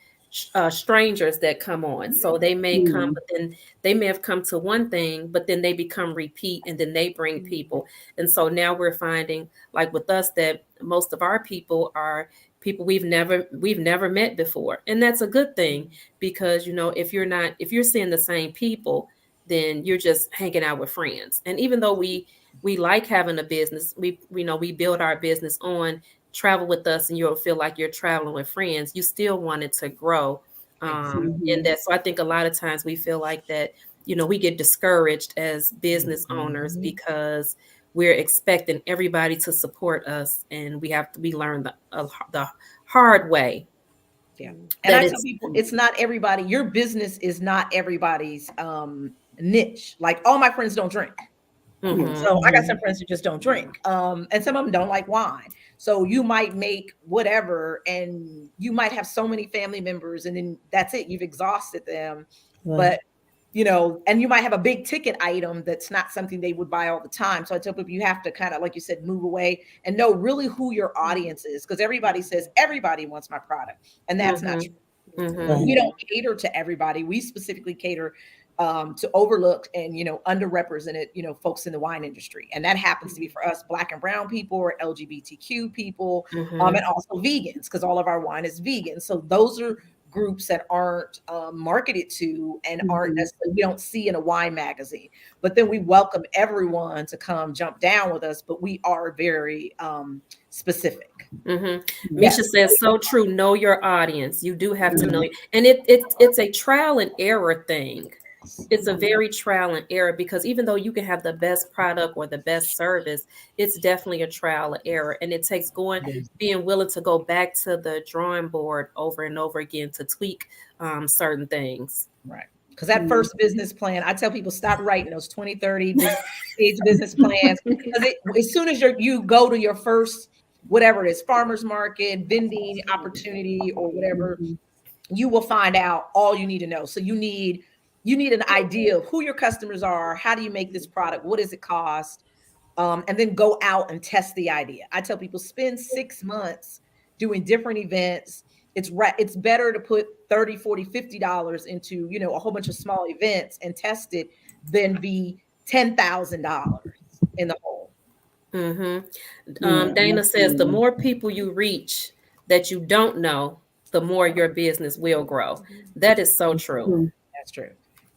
strangers that come on. So they may come, but then they may have come to one thing, but then they become repeat, and then they bring people. And so now we're finding, like with us, that most of our people are people we've never met before. And that's a good thing, because, if you're seeing the same people, then you're just hanging out with friends. And even though we like having a business, we build our business on travel with us, and you'll feel like you're traveling with friends, you still want it to grow. in that. So I think a lot of times we feel like that, we get discouraged as business owners because we're expecting everybody to support us, and we learn the hard way. Yeah. And I tell people, it's not everybody. Your business is not everybody's niche. Like all my friends don't drink. So I got some friends who just don't drink. And some of them don't like wine. So you might make whatever, and you might have so many family members, and then that's it. You've exhausted them. Right. But and you might have a big ticket item that's not something they would buy all the time. So I tell people you have to kind of, like you said, move away and know really who your audience is, because everybody says everybody wants my product, and that's not true. Right. We don't cater to everybody. We specifically cater to overlooked and underrepresented folks in the wine industry, and that happens to be for us Black and brown people or LGBTQ people, and also vegans, because all of our wine is vegan. So those are groups that aren't marketed to and aren't necessarily, we don't see in a wine magazine. But then we welcome everyone to come jump down with us, but we are very specific. Misha says so true. Know your audience. You do have to know, and it's a trial and error thing. It's a very trial and error, because even though you can have the best product or the best service, it's definitely a trial and error. And it takes being willing to go back to the drawing board over and over again to tweak certain things. Right. Because that first business plan, I tell people, stop writing those 20, 30 page business plans. Because as soon as you go to your first, whatever it is, farmer's market, vending opportunity or whatever, you will find out all you need to know. So you need an idea of who your customers are. How do you make this product? What does it cost? And then go out and test the idea. I tell people, spend 6 months doing different events. It's better to put $30, $40, $50 into, a whole bunch of small events and test it than be $10,000 in the hole. Dana says the more people you reach that you don't know, the more your business will grow. That is so true. That's true.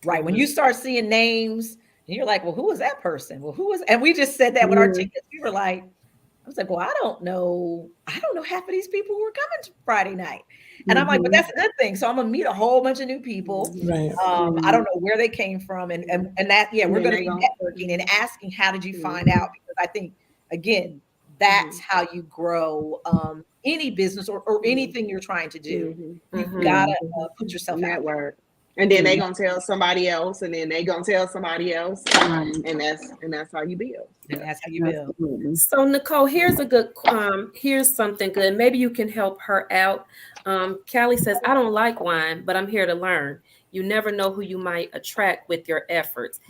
Right. When you start seeing names and you're like, well, who was that person? Well, who was, and we just said that with our tickets. We were like, I was like, well, I don't know half of these people who are coming to Friday night. And I'm like, but that's a good thing. So I'm gonna meet a whole bunch of new people. Right. I don't know where they came from. And that, we're gonna be networking and asking, how did you find out? Because I think, again, that's how you grow any business or anything you're trying to do. You've gotta put yourself out there. And then they gonna tell somebody else, and then they gonna tell somebody else, and that's how you build. And that's how you build. So Nicole, here's something good. Maybe you can help her out. Callie says, I don't like wine, but I'm here to learn. You never know who you might attract with your efforts.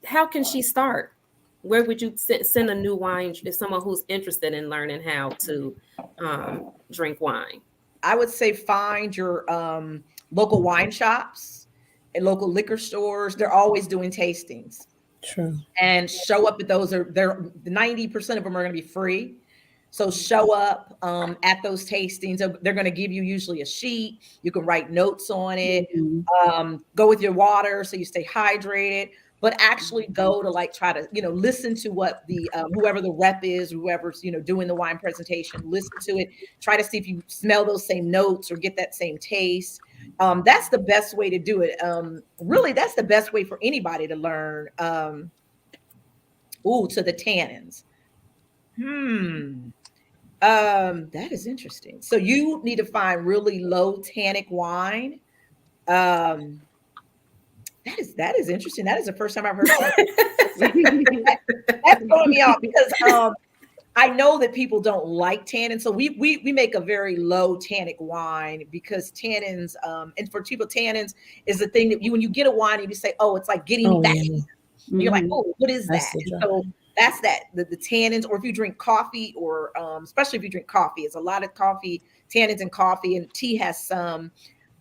How can she start? Where would you send a new wine if someone who's interested in learning how to drink wine? I would say find your local wine shops and local liquor stores. They're always doing tastings. True. And show up at those. They're 90% of them are going to be free. So show up at those tastings. They're going to give you usually a sheet. You can write notes on it. Go with your water so you stay hydrated. But actually go to try to listen to what the whoever the rep is, whoever's doing the wine presentation. Listen to it. Try to see if you smell those same notes or get that same taste. That's the best way to do it. Really, that's the best way for anybody to learn. To the tannins. That is interesting. So you need to find really low tannic wine. That is interesting. That is the first time I've heard that. That's throwing me off because I know that people don't like tannins. So we make a very low tannic wine because tannins, and for people, tannins is the thing that when you get a wine and you say, oh, it's like getting back. You're like, oh, what is that? So that's the tannins. Or if you drink coffee, or especially if you drink coffee, it's a lot of coffee, tannins in coffee, and tea has some.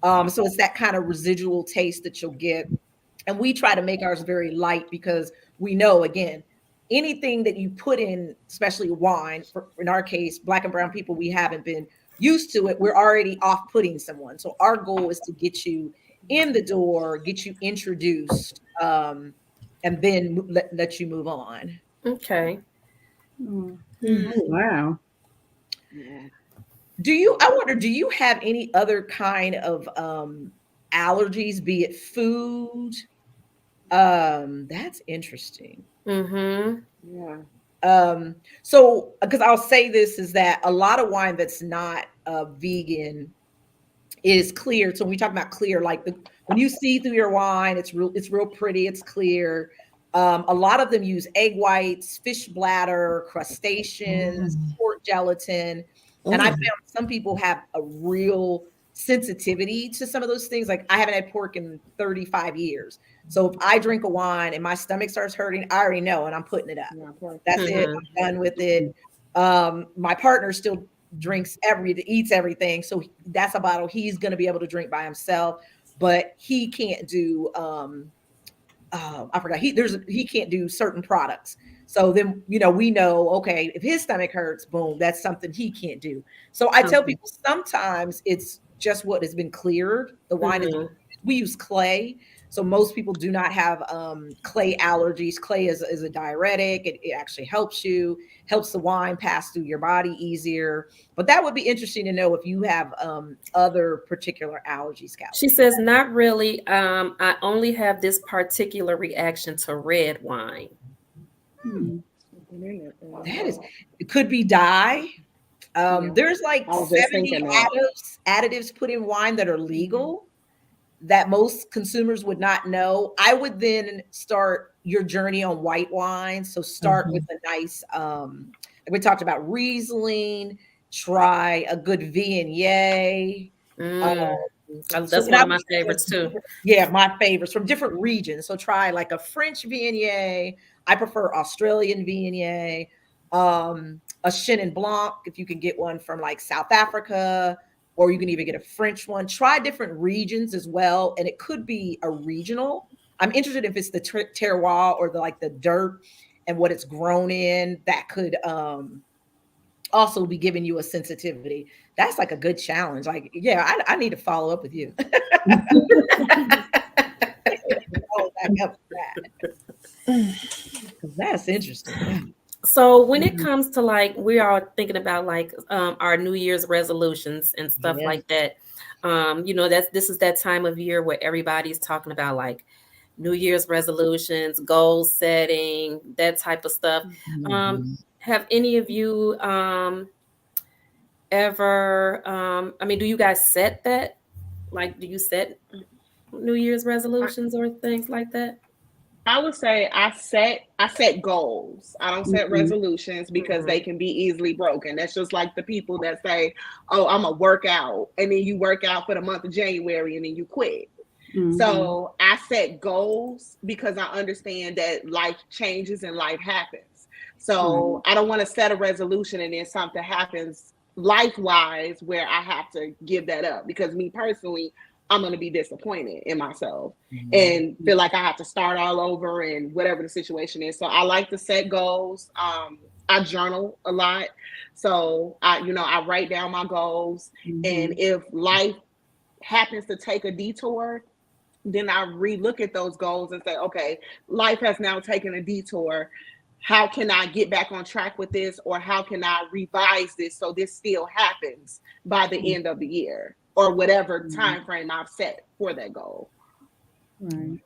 So it's that kind of residual taste that you'll get. And we try to make ours very light because we know, again, anything that you put in, especially wine, in our case, Black and brown people, we haven't been used to it. We're already off-putting someone. So our goal is to get you in the door, get you introduced, and then let you move on. Okay. Wow. I wonder, do you have any other kind of allergies, be it food? That's interesting. Mm-hmm. Yeah. So because I'll say this is that a lot of wine that's not vegan is clear. So when we talk about clear, like when you see through your wine, it's real pretty, it's clear. A lot of them use egg whites, fish bladder, crustaceans, pork gelatin. And I Mm. found some people have a real sensitivity to some of those things. Like I haven't had pork in 35 years. So if I drink a wine and my stomach starts hurting, I already know and I'm putting it up. Yeah, pork. That's it. Mhm. I'm done with it. My partner still eats everything. So that's a bottle he's going to be able to drink by himself, but he can't do, I forgot he can't do certain products. So then, we know, okay, if his stomach hurts, boom, that's something he can't do. So I tell Okay. people sometimes it's just what has been cleared. The wine is, Mhm. we use clay. So most people do not have clay allergies. Clay is a diuretic. It actually helps the wine pass through your body easier. But that would be interesting to know if you have other particular allergies, Callie. She says, not really. I only have this particular reaction to red wine. That is, it could be dye. Yeah. There's like I was just 70 thinking that. additives put in wine that are legal that most consumers would not know. I would then start your journey on white wine. So start with a nice, we talked about Riesling, try a good Viognier. Mm. So That's and one I of my would favorites too. yeah, my favorites from different regions. So try like a French Viognier. I prefer Australian Viognier. A Chenin Blanc, if you can get one from like South Africa, or you can even get a French one. Try different regions as well, and it could be a regional. I'm interested if it's the terroir or the dirt and what it's grown in. That could also be giving you a sensitivity. That's like a good challenge. Like, yeah, I need to follow up with you. That's interesting. So when it comes to like, we are thinking about like our New Year's resolutions and stuff Yeah. like that. This is that time of year where everybody's talking about like New Year's resolutions, goal setting, that type of stuff. Have any of you ever? Do you guys set that? Like, do you set New Year's resolutions or things like that? I would say I set goals. I don't set resolutions because they can be easily broken. That's just like the people that say, "Oh, I'm a workout," and then you work out for the month of January and then you quit. So I set goals because I understand that life changes and life happens. So I don't want to set a resolution and then something happens life-wise where I have to give that up, because me personally, I'm going to be disappointed in myself and feel like I have to start all over and whatever the situation is. So I like to set goals. I journal a lot. So I write down my goals. And if life happens to take a detour, then I relook at those goals and say, okay, life has now taken a detour. How can I get back on track with this? Or how can I revise this so this still happens by the end of the year, or whatever time frame I've set for that goal? Right.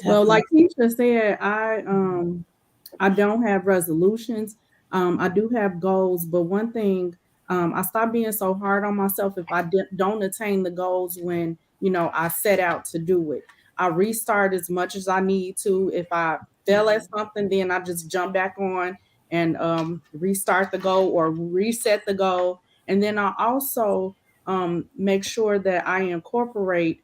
Well, like Keisha said, I don't have resolutions. I do have goals, but one thing, I stopped being so hard on myself if I don't attain the goals when I set out to do it. I restart as much as I need to. If I fail at something, then I just jump back on and restart the goal or reset the goal. And then I also make sure that I incorporate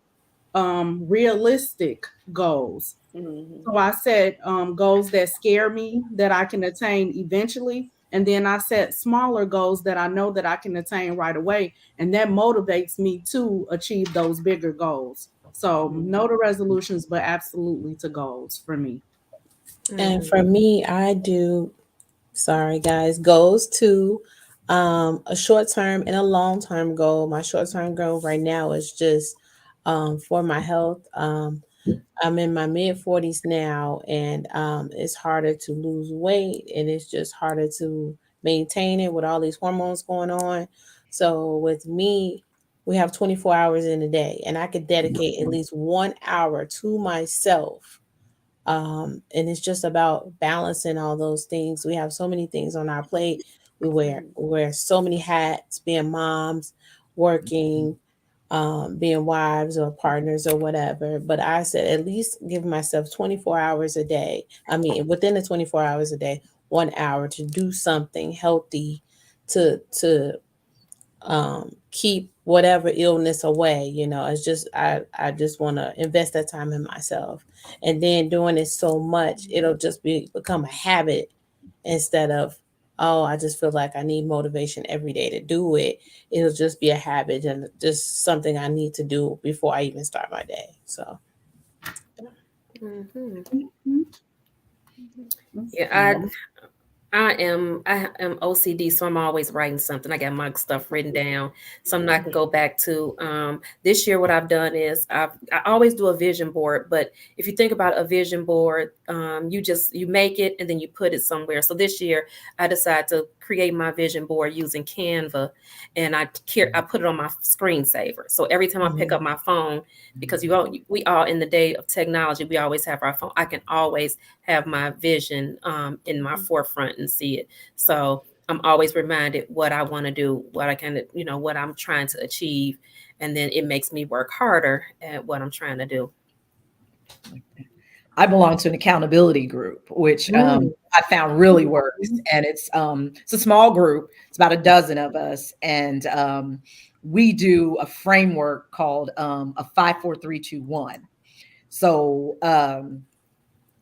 realistic goals. So I set goals that scare me that I can attain eventually. And then I set smaller goals that I know that I can attain right away. And that motivates me to achieve those bigger goals. So no to resolutions, but absolutely to goals for me. And for me, I do, sorry guys, goals to a short term and a long term goal. My short term goal right now is just for my health. I'm in my mid 40s now, and it's harder to lose weight, and it's just harder to maintain it with all these hormones going on. So with me, we have 24 hours in a day, and I could dedicate at least 1 hour to myself. And it's just about balancing all those things. We have so many things on our plate. We wear so many hats, being moms, working, being wives or partners or whatever. But I said at least give myself 24 hours a day. I mean, within the 24 hours a day, 1 hour to do something healthy to keep whatever illness away. It's just I just want to invest that time in myself, and then doing it so much it'll just become a habit instead of, oh, I just feel like I need motivation every day to do it. It'll just be a habit and just something I need to do before I even start my day. So Yeah, I am OCD, so I'm always writing something. I got my stuff written down, something I can go back to. This year, what I've done is I always do a vision board. But if you think about a vision board, you make it and then you put it somewhere. So this year, I decided to create my vision board using Canva, and I put it on my screensaver. So every time I pick up my phone, because we all in the day of technology, we always have our phone. I can always have my vision in my forefront and see it. So I'm always reminded what I want to do, what I can, what I'm trying to achieve. And then it makes me work harder at what I'm trying to do. I belong to an accountability group, which I found really works. And it's a small group. It's about a dozen of us. And we do a framework called a 5-4-3-2-1. So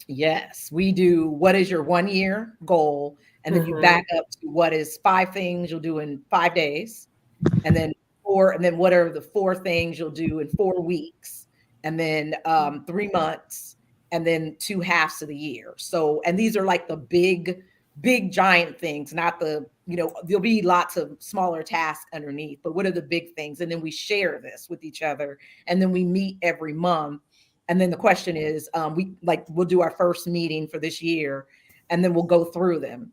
yes, we do what is your 1 year goal, and then you back up to what is 5 things you'll do in 5 days, and then what are the 4 things you'll do in 4 weeks, and then 3 months, and then 2 halves of the year. So, and these are like the big giant things, not the, there'll be lots of smaller tasks underneath, but what are the big things? And then we share this with each other, and then we meet every month. And then the question is, we'll do our first meeting for this year, and then we'll go through them.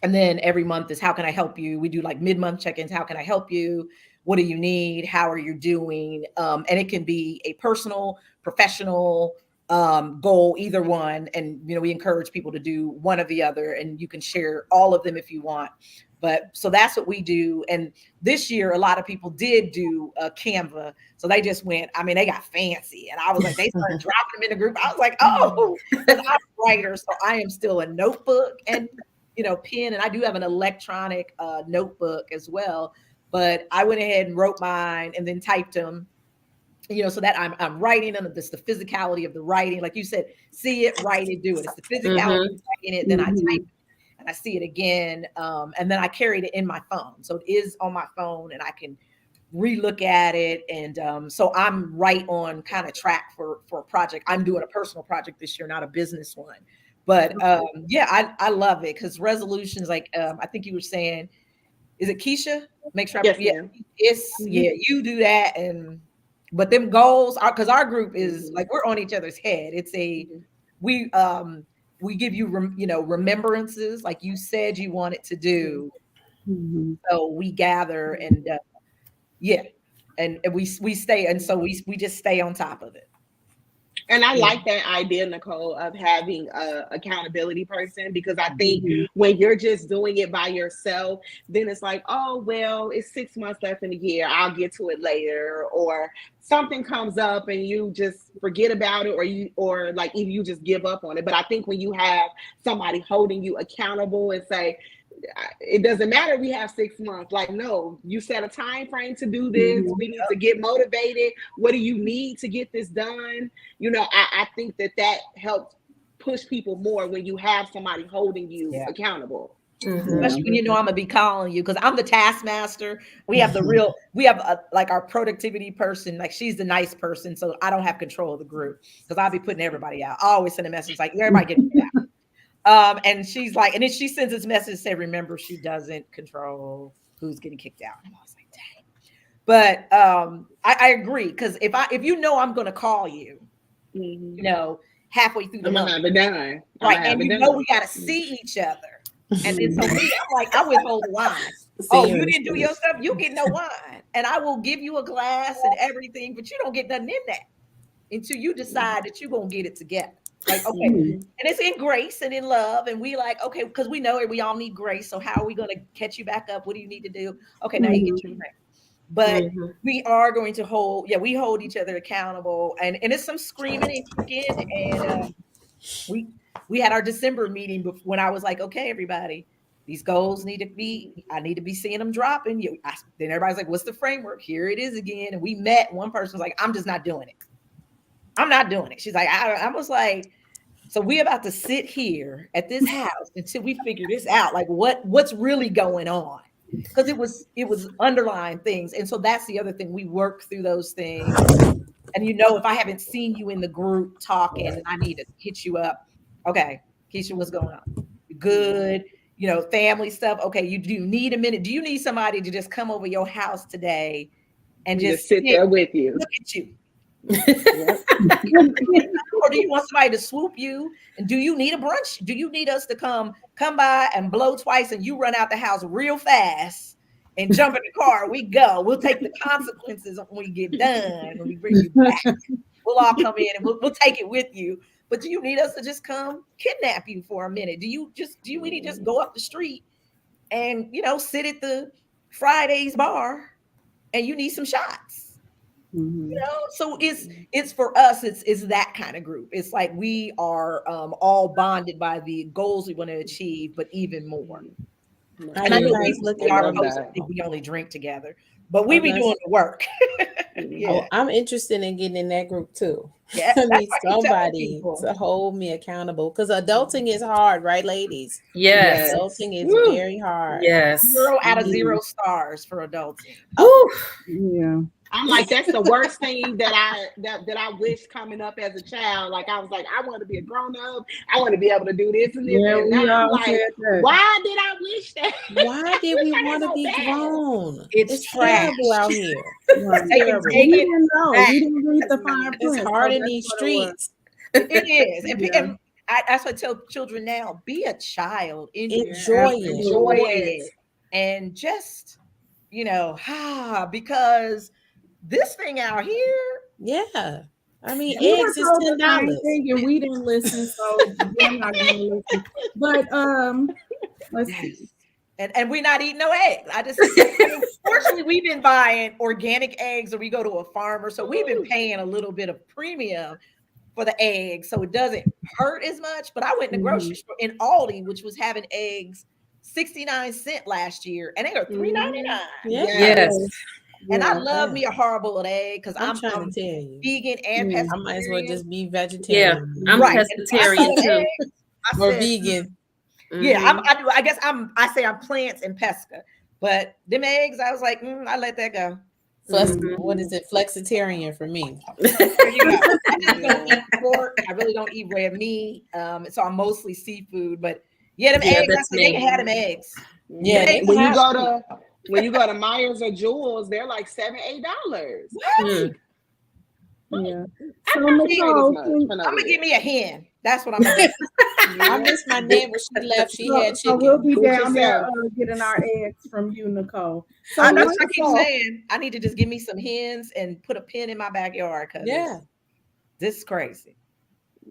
And then every month is, how can I help you? We do like mid-month check-ins. How can I help you? What do you need? How are you doing? And it can be a personal, professional goal, either one. And, we encourage people to do one or the other, and you can share all of them if you want. But so that's what we do. And this year, a lot of people did do Canva. So they just went, they got fancy. And I was like, they started dropping them in the group. I was like, oh, because I'm a writer. So I am still a notebook and, pen. And I do have an electronic notebook as well. But I went ahead and wrote mine and then typed them, so that I'm writing them. It's the physicality of the writing. Like you said, see it, write it, do it. It's the physicality of writing it. Then I type it. And I see it again, and then I carried it in my phone. So it is on my phone, and I can relook at it. And so I'm right on kind of track for a project. I'm doing a personal project this year, not a business one. But I love it, because resolutions, like I think you were saying, is it Keisha? Make sure. You do that, but them goals are, because our group is like, we're on each other's head. It's we give you, remembrances, like you said you wanted to do. So we gather and we stay. And so we just stay on top of it. And I like that idea, Nicole, of having a accountability person, because I think when you're just doing it by yourself, then it's like, oh, well, it's 6 months left in the year, I'll get to it later, or something comes up and you just forget about it, or like you just give up on it. But I think when you have somebody holding you accountable and say, it doesn't matter, we have 6 months. Like, no, you set a time frame to do this. We need to get motivated. What do you need to get this done? I think that helps push people more when you have somebody holding you accountable. Especially when I'm gonna be calling you, because I'm the taskmaster. We have like our productivity person, like she's the nice person, so I don't have control of the group, because I'll be putting everybody out. I always send a message like, everybody get it out. And she's like, and then she sends this message say, remember, she doesn't control who's getting kicked out. And I was like, dang. But I agree, because if I'm going to call you, halfway through the month, have it done, right? And we got to see each other, and then so I'm like, I withhold the lines. Oh, you didn't do your stuff. You get no wine, and I will give you a glass and everything, but you don't get nothing in that until you decide that you're gonna get it together. Like, okay, and it's in grace and in love, and we like, okay, because we know it, we all need grace. So how are we gonna catch you back up? What do you need to do? Okay, now you get your drink. But we are going to hold, we hold each other accountable, and it's some screaming and kicking, and we had our December meeting when I was like, okay, everybody, these goals need to be, I need to be seeing them dropping. Then everybody's like, what's the framework? Here it is again. And we met. One person was like, I'm just not doing it. I'm not doing it. She's like, I was like, so we about to sit here at this house until we figure this out. Like what's really going on? Because it was underlying things. And so that's the other thing. We work through those things. And if I haven't seen you in the group talking and I need to hit you up. Okay, Keisha, what's going on? Good. Family stuff. Okay, do you need a minute? Do you need somebody to just come over your house today and just sit there with you? Look at you. Or do you want somebody to swoop you? And do you need a brunch? Do you need us to come by and blow twice and you run out the house real fast and jump in the car? We go. We'll take the consequences when we get done. When we bring you back, we'll all come in and we'll take it with you. But do you need us to just come kidnap you for a minute? Do you really just go up the street and sit at the Fridays bar and you need some shots? So it's for us, it's that kind of group. It's like we are all bonded by the goals we want to achieve, but even more. And I know we only drink together, but we be doing the work. Oh, I'm interested in getting in that group too. Yeah, I need somebody to hold me accountable, because adulting is hard, right, ladies? Yes. Adulting is very hard. Yes. 0 out of 0 stars for adulting. Yeah. I'm like, that's the worst thing that I wish coming up as a child. Like, I was like, I want to be a grown up. I want to be able to do this and this. Yeah, and now I'm like, why did I wish that? Why did we want to be grown? It's terrible out here. Terrible. We didn't know. We didn't read the fine print. It's hard in these streets. It is. And that's what I tell children now. Be a child. Enjoy it. And just, because this thing out here, I mean, eggs is $10, and we didn't listen, so we're not going to listen. But let's see. And we're not eating no eggs. Fortunately, we've been buying organic eggs, or we go to a farmer, so we've been paying a little bit of premium for the eggs, so it doesn't hurt as much. But I went in the grocery store in Aldi, which was having eggs 69 cents last year, and they are $3.99. Yes. And I love me a hard-boiled egg, because I'm trying to tell you, vegan and pescatarian. I might as well just be vegetarian. Yeah, I'm pescatarian too. Or vegan. Yeah, I guess I say I'm plants and pesca, but them eggs, I was like, I let that go. What is it? Flexitarian for me. There you go. I just don't eat pork. I really don't eat red meat. So I'm mostly seafood. But them eggs, they can have them eggs. Yeah, when you go to Myers or Jewel's, they're like $7-8. What? Yeah. So I'm gonna give me a hen. That's what I'm gonna do. I miss my neighbor. She left. She had chicken. So we'll be down there getting our eggs from you, Nicole. So I keep saying I need to just give me some hens and put a pen in my backyard. This is crazy.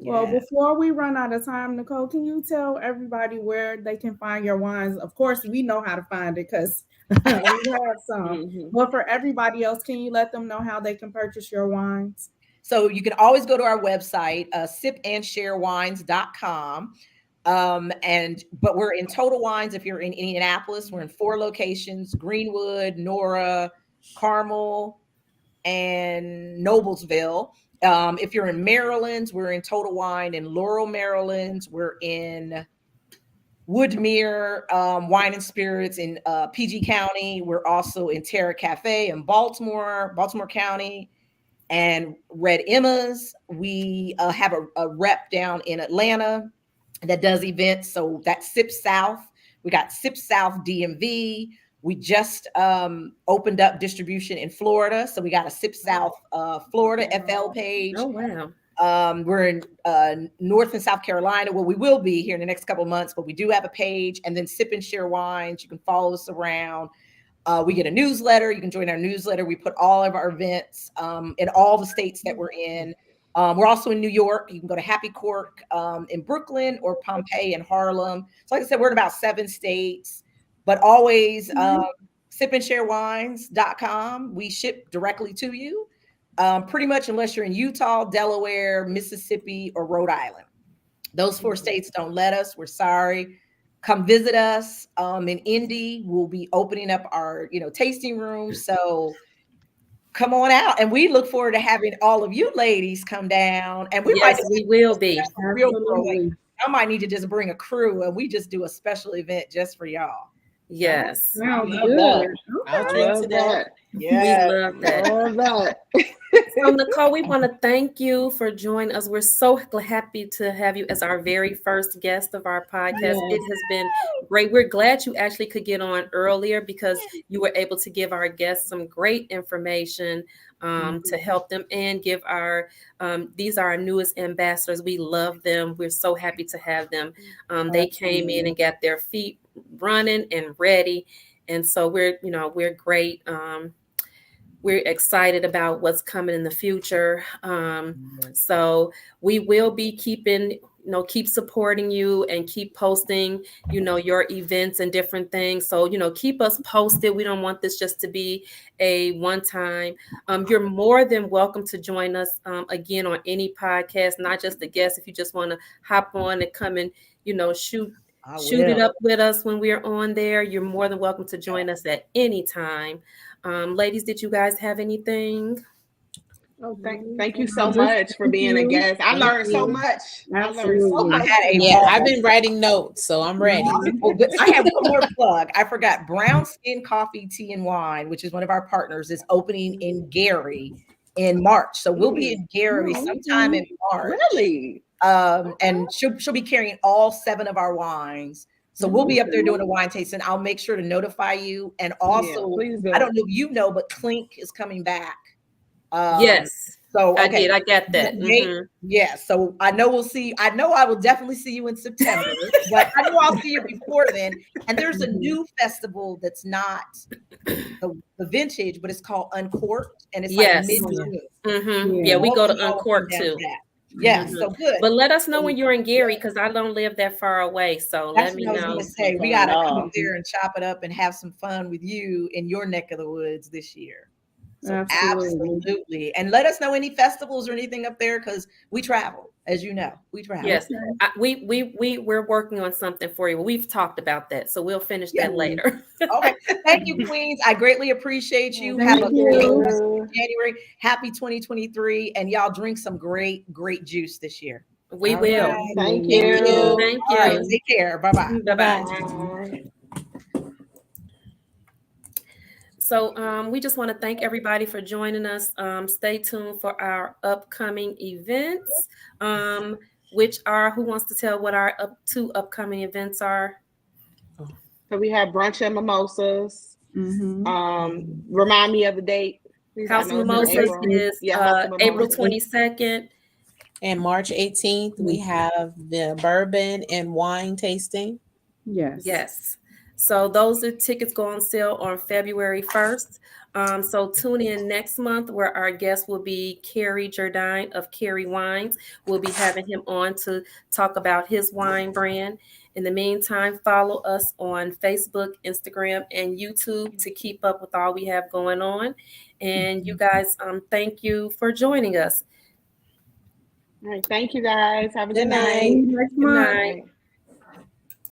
Well, before we run out of time, Nicole, can you tell everybody where they can find your wines? Of course, we know how to find it because we have some. But for everybody else, can you let them know how they can purchase your wines? So you can always go to our website, sipandShareWines.com. But we're in Total Wines. If you're in Indianapolis, we're in 4 locations: Greenwood, Nora, Carmel, and Noblesville. If you're in Maryland, we're in Total Wine in Laurel, Maryland. We're in Woodmere Wine and Spirits in PG County. We're also in Terra Cafe in Baltimore County, and Red Emma's. We have a rep down in Atlanta that does events. So that's Sip South. We got Sip South DMV. We just opened up distribution in Florida. So we got a Sip South Florida FL page. Oh, wow. We're in North and South Carolina. Well, we will be here in the next couple of months, but we do have a page. And then Sip and Share Wines. You can follow us around. We get a newsletter. You can join our newsletter. We put all of our events in all the states that we're in. We're also in New York. You can go to Happy Cork in Brooklyn or Pompeii in Harlem. So like I said, we're in about 7 states, but always sipandsharewines.com. We ship directly to you. Pretty much unless you're in Utah, Delaware, Mississippi, or Rhode Island. Those 4 states don't let us. We're sorry. Come visit us. In Indy, we'll be opening up our, tasting room. So come on out. And we look forward to having all of you ladies come down. And we will be. I might need to just bring a crew and we just do a special event just for y'all. Yes. Sounds Love good. that. I'll I drink love to that. Yeah. We love that. Love that. So Nicole, we want to thank you for joining us. We're so happy to have you as our very first guest of our podcast. Yes. It has been great. We're glad you actually could get on earlier because you were able to give our guests some great information to help them and give these are our newest ambassadors. We love them. We're so happy to have them. They came in and got their feet running and ready. And so we're great. We're excited about what's coming in the future. So we will be keep supporting you and keep posting, your events and different things. So, keep us posted. We don't want this just to be a one time. You're more than welcome to join us again on any podcast, not just the guests. If you just want to hop on and come and, shoot it up with us when we're on there, you're more than welcome to join us at any time. Ladies, did you guys have anything? Oh, thank you so much for being a guest. I learned so much. I've been writing notes, so I'm ready. I have one more plug. I forgot. Brown Skin Coffee, Tea, and Wine, which is one of our partners, is opening in Gary in March. So we'll be in Gary sometime in March. Really? And she'll be carrying all 7 of our wines. So we'll be up there doing a wine tasting. I'll make sure to notify you. And also, I don't know if you know, but Clink is coming back. Yes. So I get that. Mm-hmm. Yeah. So I know I will definitely see you in September, but I know I'll see you before then. And there's a new festival that's not the vintage, but it's called Uncorked. And it's like mid-June. Mm-hmm. Yeah, we go to Uncorked too. Yes, so good. But let us know when you're in Gary because I don't live that far away. So let me know. I was gonna say, we gotta come up there and chop it up and have some fun with you in your neck of the woods this year. So absolutely. And let us know any festivals or anything up there because we travel, as you know. We travel. Yes, we're working on something for you. We've talked about that, so we'll finish that later. Okay. Thank you, Queens. I greatly appreciate you. Have a great January. Happy 2023. And y'all drink some great juice this year. We will. Right. Thank you. Thank you. All right, take care. Bye-bye. Bye-bye. So we just want to thank everybody for joining us. Stay tuned for our upcoming events, which are, who wants to tell what our 2 upcoming events are? So we have brunch and mimosas. Remind me of the date. House Mimosas is April 22nd. And March 18th, we have the bourbon and wine tasting. Yes. So those are tickets go on sale on February 1st. So tune in next month where our guest will be Kerry Jardine of Kerry Wines. We'll be having him on to talk about his wine brand. In the meantime, follow us on Facebook, Instagram, and YouTube to keep up with all we have going on. And you guys, thank you for joining us. All right. Thank you guys. Have a Good good night. Good night.